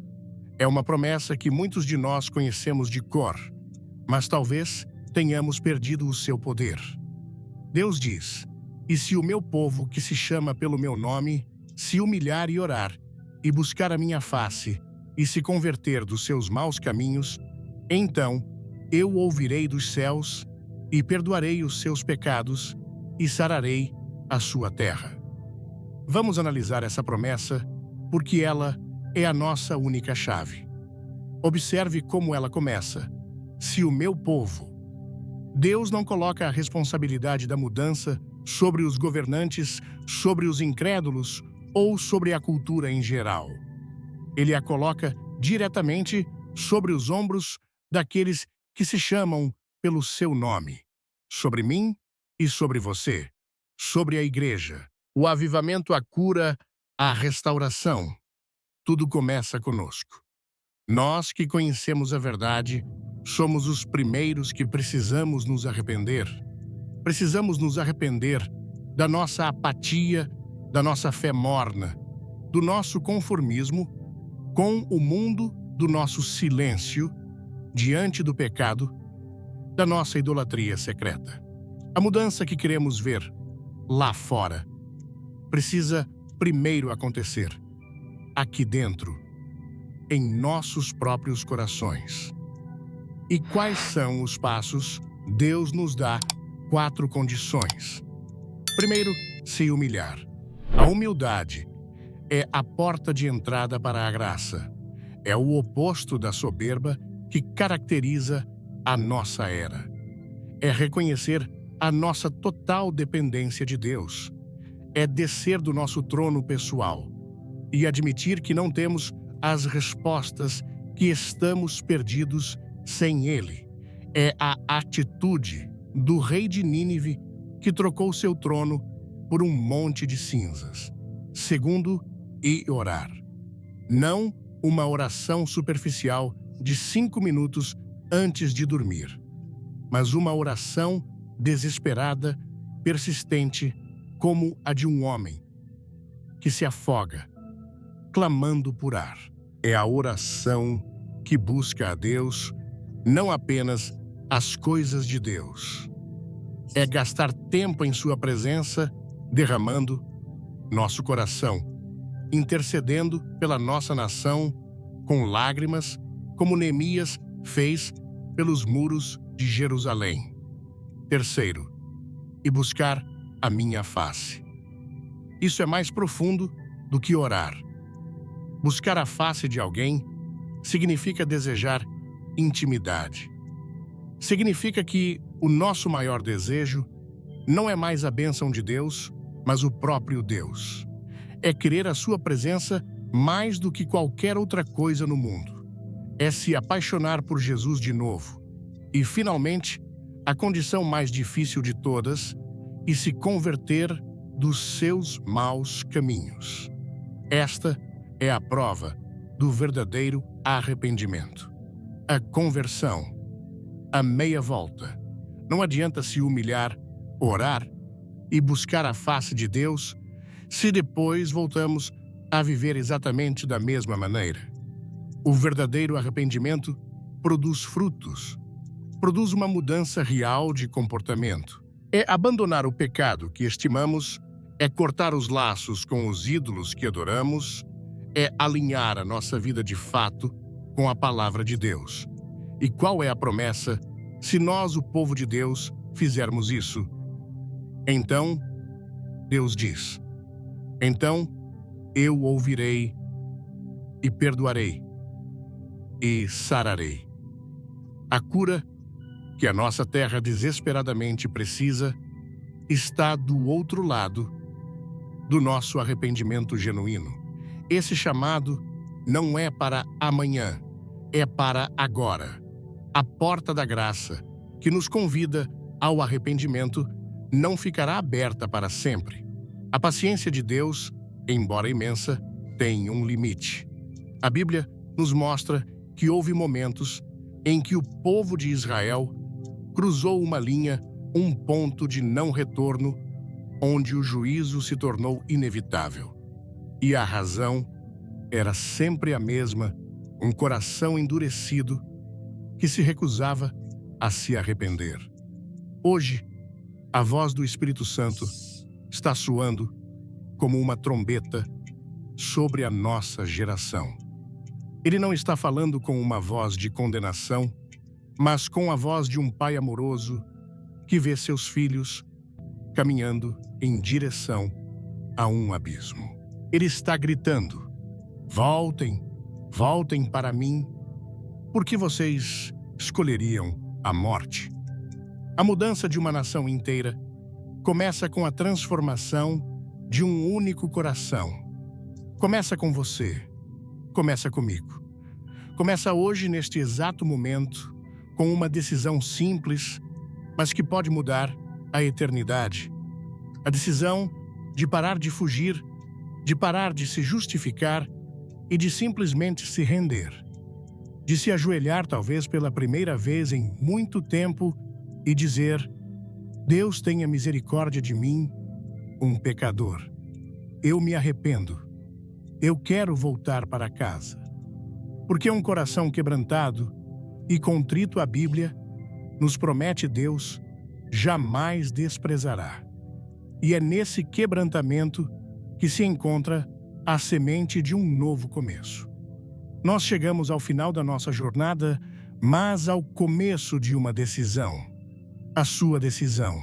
É uma promessa que muitos de nós conhecemos de cor, mas talvez tenhamos perdido o seu poder. Deus diz: "E se o meu povo, que se chama pelo meu nome, se humilhar e orar, e buscar a minha face, e se converter dos seus maus caminhos, então eu ouvirei dos céus, e perdoarei os seus pecados, e sararei a sua terra." Vamos analisar essa promessa porque ela é a nossa única chave. Observe como ela começa. Se o meu povo. Deus não coloca a responsabilidade da mudança sobre os governantes, sobre os incrédulos ou sobre a cultura em geral. Ele a coloca diretamente sobre os ombros daqueles que se chamam pelo seu nome, sobre mim e sobre você, sobre a igreja. O avivamento, a cura, a restauração. Tudo começa conosco. Nós que conhecemos a verdade, somos os primeiros que precisamos nos arrepender. Precisamos nos arrepender da nossa apatia, da nossa fé morna, do nosso conformismo com o mundo, do nosso silêncio diante do pecado, da nossa idolatria secreta. A mudança que queremos ver lá fora precisa primeiro acontecer aqui dentro, em nossos próprios corações. E quais são os passos? Deus nos dá 4 condições. Primeiro, se humilhar. A humildade é a porta de entrada para a graça. É o oposto da soberba que caracteriza a nossa era. É reconhecer a nossa total dependência de Deus. É descer do nosso trono pessoal e admitir que não temos as respostas, que estamos perdidos sem Ele. É a atitude do rei de Nínive que trocou seu trono por um monte de cinzas. Segundo, e orar. Não uma oração superficial de 5 minutos antes de dormir, mas uma oração desesperada, persistente, como a de um homem que se afoga, clamando por ar. É a oração que busca a Deus, não apenas as coisas de Deus. É gastar tempo em sua presença, derramando nosso coração, intercedendo pela nossa nação com lágrimas, como Neemias fez pelos muros de Jerusalém. Terceiro, e buscar a minha face. Isso é mais profundo do que orar. Buscar a face de alguém significa desejar intimidade. Significa que o nosso maior desejo não é mais a bênção de Deus, mas o próprio Deus. É querer a sua presença mais do que qualquer outra coisa no mundo. É se apaixonar por Jesus de novo. E, finalmente, a condição mais difícil de todas, e se converter dos seus maus caminhos. Esta é a prova do verdadeiro arrependimento. A conversão, a meia volta. Não adianta se humilhar, orar e buscar a face de Deus se depois voltamos a viver exatamente da mesma maneira. O verdadeiro arrependimento produz frutos, produz uma mudança real de comportamento. É abandonar o pecado que estimamos, é cortar os laços com os ídolos que adoramos, é alinhar a nossa vida de fato com a palavra de Deus. E qual é a promessa se nós, o povo de Deus, fizermos isso? Então, Deus diz, então eu ouvirei e perdoarei e sararei. A cura que a nossa terra desesperadamente precisa está do outro lado do nosso arrependimento genuíno. Esse chamado não é para amanhã, é para agora. A porta da graça, que nos convida ao arrependimento, não ficará aberta para sempre. A paciência de Deus, embora imensa, tem um limite. A Bíblia nos mostra que houve momentos em que o povo de Israel cruzou uma linha, um ponto de não retorno, onde o juízo se tornou inevitável. E a razão era sempre a mesma, um coração endurecido que se recusava a se arrepender. Hoje, a voz do Espírito Santo está soando como uma trombeta sobre a nossa geração. Ele não está falando com uma voz de condenação, mas com a voz de um pai amoroso que vê seus filhos caminhando em direção a um abismo. Ele está gritando: Voltem, voltem para mim, porque vocês escolheriam a morte. A mudança de uma nação inteira começa com a transformação de um único coração. Começa com você, começa comigo. Começa hoje, neste exato momento, com uma decisão simples, mas que pode mudar a eternidade. A decisão de parar de fugir, de parar de se justificar e de simplesmente se render. De se ajoelhar, talvez pela primeira vez em muito tempo, e dizer: Deus tenha misericórdia de mim, um pecador. Eu me arrependo. Eu quero voltar para casa. Porque um coração quebrantado e contrito, a Bíblia nos promete, Deus jamais desprezará. E é nesse quebrantamento que se encontra a semente de um novo começo. Nós chegamos ao final da nossa jornada, mas ao começo de uma decisão. A sua decisão.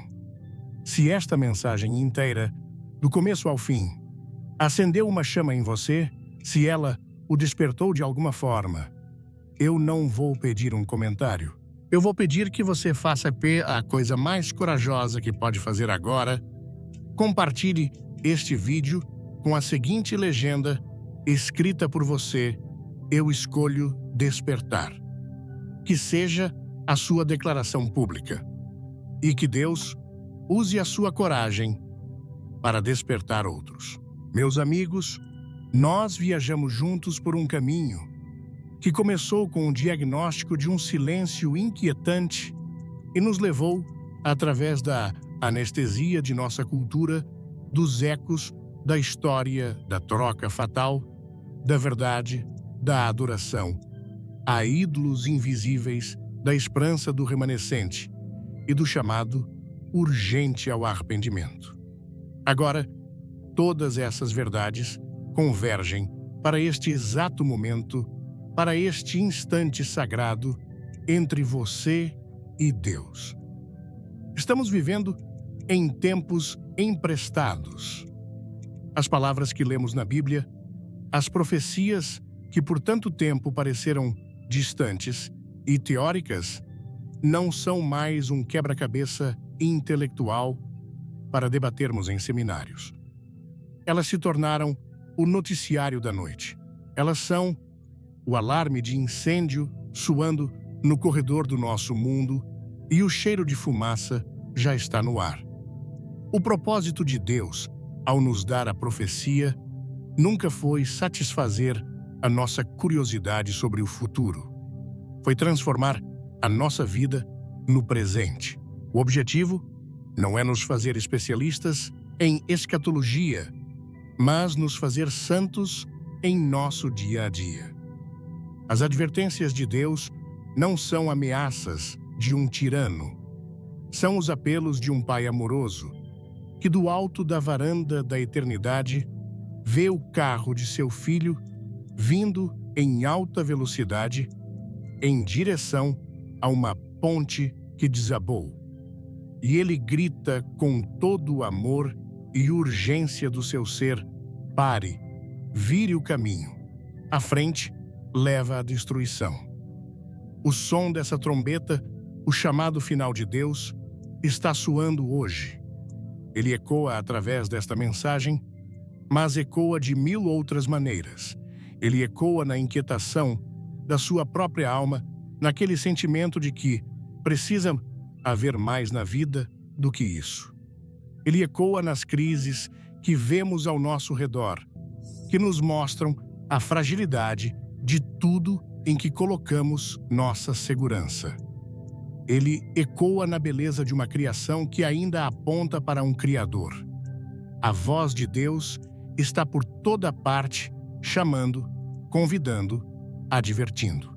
Se esta mensagem inteira, do começo ao fim, acendeu uma chama em você, se ela o despertou de alguma forma, eu não vou pedir um comentário. Eu vou pedir que você faça a coisa mais corajosa que pode fazer agora. Compartilhe este vídeo com a seguinte legenda, escrita por você: eu escolho despertar. Que seja a sua declaração pública. E que Deus use a sua coragem para despertar outros. Meus amigos, nós viajamos juntos por um caminho que começou com o diagnóstico de um silêncio inquietante e nos levou, através da anestesia de nossa cultura, dos ecos da história, da troca fatal, da verdade, da adoração, a ídolos invisíveis, da esperança do remanescente e do chamado urgente ao arrependimento. Agora, todas essas verdades convergem para este exato momento, para este instante sagrado entre você e Deus. Estamos vivendo em tempos emprestados. As palavras que lemos na Bíblia, as profecias que por tanto tempo pareceram distantes e teóricas, não são mais um quebra-cabeça intelectual para debatermos em seminários. Elas se tornaram o noticiário da noite. Elas são o alarme de incêndio soando no corredor do nosso mundo, e o cheiro de fumaça já está no ar. O propósito de Deus, ao nos dar a profecia, nunca foi satisfazer a nossa curiosidade sobre o futuro. Foi transformar a nossa vida no presente. O objetivo não é nos fazer especialistas em escatologia, mas nos fazer santos em nosso dia a dia. As advertências de Deus não são ameaças de um tirano. São os apelos de um pai amoroso, que do alto da varanda da eternidade vê o carro de seu filho vindo em alta velocidade em direção a uma ponte que desabou. E ele grita com todo o amor e urgência do seu ser: pare, vire o caminho. A frente leva à destruição. O som dessa trombeta, o chamado final de Deus, está soando hoje. Ele ecoa através desta mensagem, mas ecoa de 1000 outras maneiras. Ele ecoa na inquietação da sua própria alma, naquele sentimento de que precisa haver mais na vida do que isso. Ele ecoa nas crises que vemos ao nosso redor, que nos mostram a fragilidade de tudo em que colocamos nossa segurança. Ele ecoa na beleza de uma criação que ainda aponta para um Criador. A voz de Deus está por toda parte, chamando, convidando, advertindo.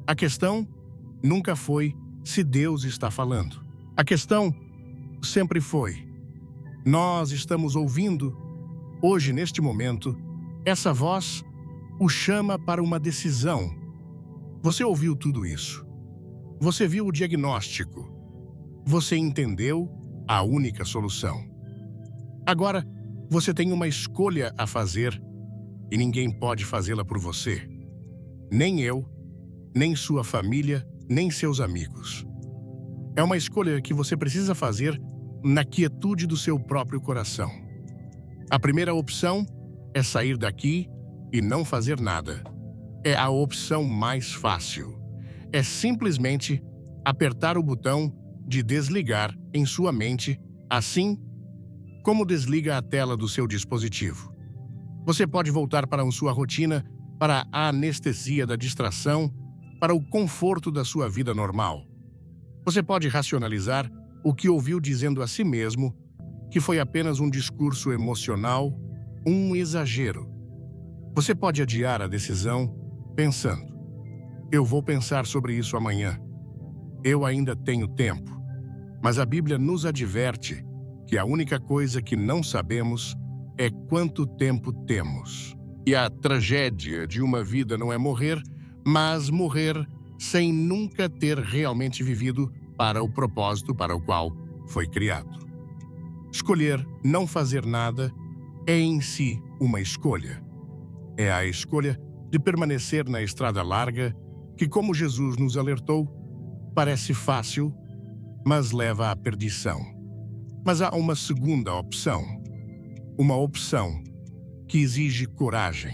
A questão nunca foi se Deus está falando. A questão sempre foi: nós estamos ouvindo, hoje, neste momento, essa voz o chama para uma decisão. Você ouviu tudo isso. Você viu o diagnóstico. Você entendeu a única solução. Agora, você tem uma escolha a fazer e ninguém pode fazê-la por você. Nem eu, nem sua família, nem seus amigos. É uma escolha que você precisa fazer na quietude do seu próprio coração. A primeira opção é sair daqui e não fazer nada. É a opção mais fácil. É simplesmente apertar o botão de desligar em sua mente, assim como desliga a tela do seu dispositivo. Você pode voltar para a sua rotina, para a anestesia da distração, para o conforto da sua vida normal. Você pode racionalizar o que ouviu dizendo a si mesmo que foi apenas um discurso emocional, um exagero. Você pode adiar a decisão pensando: eu vou pensar sobre isso amanhã. Eu ainda tenho tempo. Mas a Bíblia nos adverte que a única coisa que não sabemos é quanto tempo temos. E a tragédia de uma vida não é morrer, mas morrer sem nunca ter realmente vivido para o propósito para o qual foi criado. Escolher não fazer nada é em si uma escolha. É a escolha de permanecer na estrada larga que, como Jesus nos alertou, parece fácil, mas leva à perdição. Mas há uma segunda opção. Uma opção que exige coragem.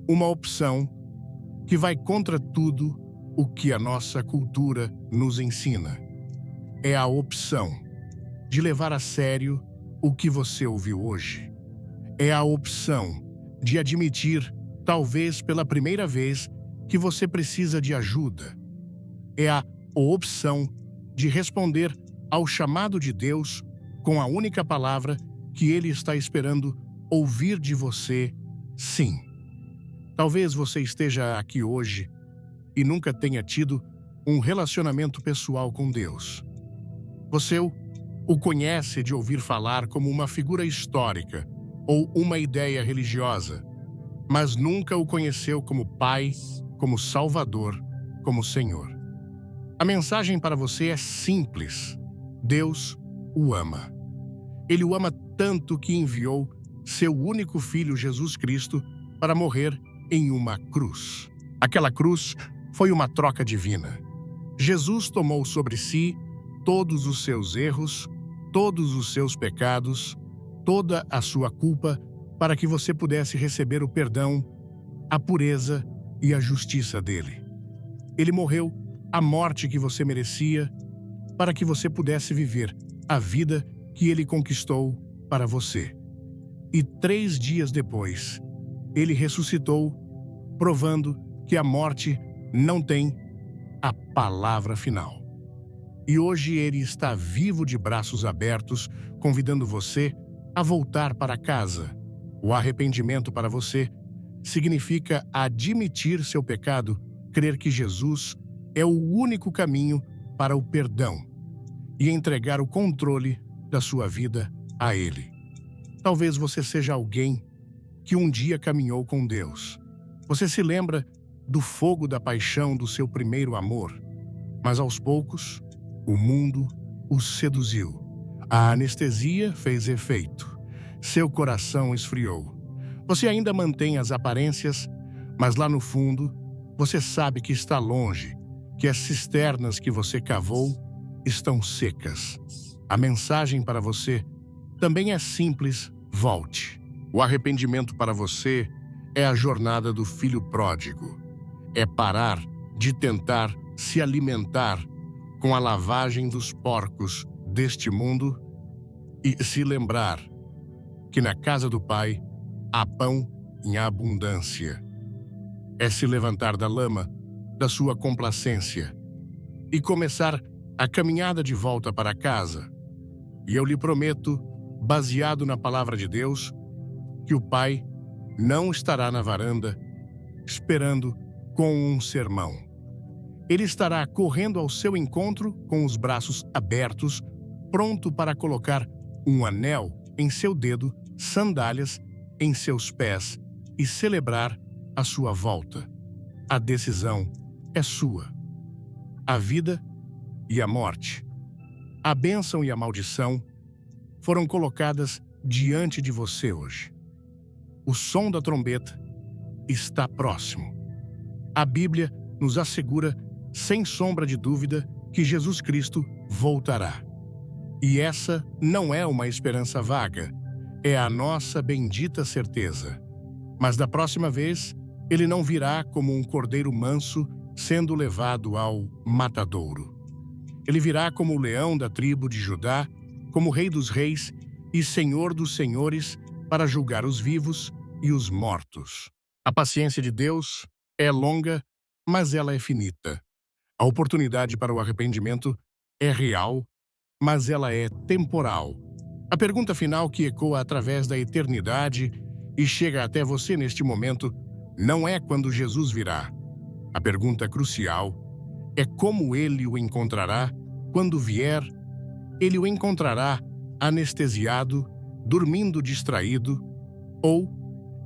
Uma opção que vai contra tudo o que a nossa cultura nos ensina. É a opção de levar a sério o que você ouviu hoje. É a opção de admitir, talvez pela primeira vez, que você precisa de ajuda. É a opção de responder ao chamado de Deus com a única palavra que Ele está esperando ouvir de você: sim. Talvez você esteja aqui hoje e nunca tenha tido um relacionamento pessoal com Deus. Você o conhece de ouvir falar como uma figura histórica ou uma ideia religiosa, mas nunca o conheceu como Pai, como Salvador, como Senhor. A mensagem para você é simples: Deus o ama. Ele o ama tanto que enviou seu único filho Jesus Cristo para morrer em uma cruz. Aquela cruz foi uma troca divina. Jesus tomou sobre si todos os seus erros, todos os seus pecados, toda a sua culpa, para que você pudesse receber o perdão, a pureza e a justiça dele. Ele morreu a morte que você merecia, para que você pudesse viver a vida que ele conquistou para você. E 3 dias depois, ele ressuscitou, provando que a morte não tem a palavra final. E hoje ele está vivo, de braços abertos, convidando você a voltar para casa. O arrependimento para você significa admitir seu pecado, crer que Jesus é o único caminho para o perdão e entregar o controle da sua vida a Ele. Talvez você seja alguém que um dia caminhou com Deus. Você se lembra do fogo da paixão do seu primeiro amor, mas aos poucos, o mundo o seduziu. A anestesia fez efeito. Seu coração esfriou. Você ainda mantém as aparências, mas lá no fundo, você sabe que está longe, que as cisternas que você cavou estão secas. A mensagem para você também é simples: volte. O arrependimento para você é a jornada do filho pródigo. É parar de tentar se alimentar com a lavagem dos porcos deste mundo e se lembrar que na casa do Pai há pão em abundância. É se levantar da lama da sua complacência e começar a caminhada de volta para casa. E eu lhe prometo, baseado na palavra de Deus, que o Pai não estará na varanda esperando com um sermão. Ele estará correndo ao seu encontro com os braços abertos, pronto para colocar um anel em seu dedo, sandálias em seus pés e celebrar a sua volta. A decisão é sua. A vida e a morte, a bênção e a maldição foram colocadas diante de você hoje. o som da trombeta está próximo. A Bíblia nos assegura, sem sombra de dúvida, que Jesus Cristo voltará. E essa não é uma esperança vaga, é a nossa bendita certeza. Mas da próxima vez, ele não virá como um cordeiro manso sendo levado ao matadouro. Ele virá como o leão da tribo de Judá, como Rei dos reis e Senhor dos senhores, para julgar os vivos e os mortos. A paciência de Deus é longa, mas ela é finita. A oportunidade para o arrependimento é real, mas ela é temporal. A pergunta final que ecoa através da eternidade e chega até você neste momento não é quando Jesus virá. A pergunta crucial é como ele o encontrará quando vier. Ele o encontrará anestesiado, dormindo distraído, ou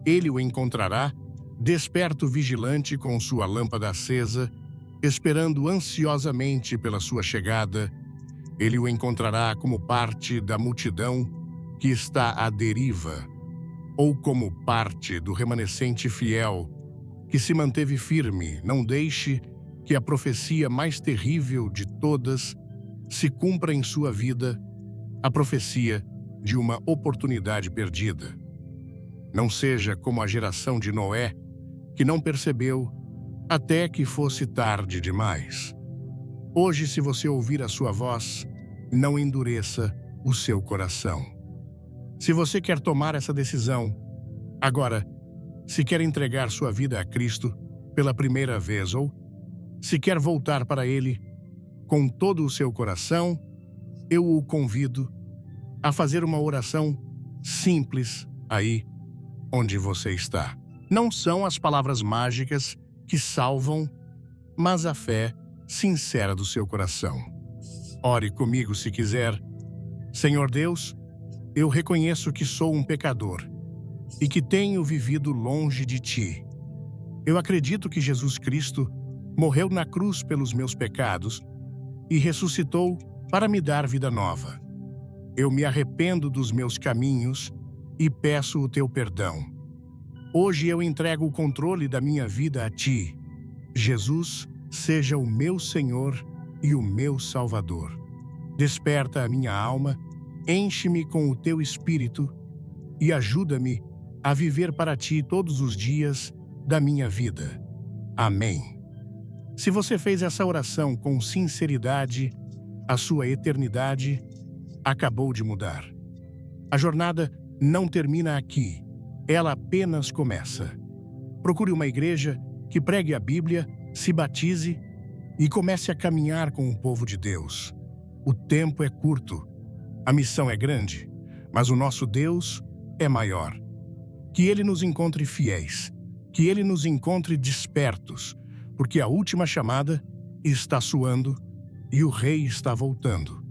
ele o encontrará desperto vigilante com sua lâmpada acesa, esperando ansiosamente pela sua chegada. Ele o encontrará como parte da multidão que está à deriva, ou como parte do remanescente fiel que se manteve firme. Não deixe que a profecia mais terrível de todas se cumpra em sua vida, a profecia de uma oportunidade perdida. Não seja como a geração de Noé, que não percebeu até que fosse tarde demais. Hoje, se você ouvir a sua voz, não endureça o seu coração. Se você quer tomar essa decisão, agora, se quer entregar sua vida a Cristo pela primeira vez ou se quer voltar para Ele com todo o seu coração, eu o convido a fazer uma oração simples aí onde você está. Não são as palavras mágicas que salvam, mas a fé sincera do seu coração. Ore comigo se quiser. Senhor Deus, eu reconheço que sou um pecador e que tenho vivido longe de Ti. Eu acredito que Jesus Cristo morreu na cruz pelos meus pecados e ressuscitou para me dar vida nova. Eu me arrependo dos meus caminhos e peço o Teu perdão. Hoje eu entrego o controle da minha vida a Ti. Jesus, seja o meu Senhor e o meu Salvador. Desperta a minha alma, enche-me com o Teu Espírito e ajuda-me a viver para Ti todos os dias da minha vida. Amém. Se você fez essa oração com sinceridade, a sua eternidade acabou de mudar. A jornada não termina aqui, ela apenas começa. Procure uma igreja que pregue a Bíblia, se batize e comece a caminhar com o povo de Deus. O tempo é curto, a missão é grande, mas o nosso Deus é maior. Que Ele nos encontre fiéis, que Ele nos encontre despertos, porque a última chamada está soando e o Rei está voltando.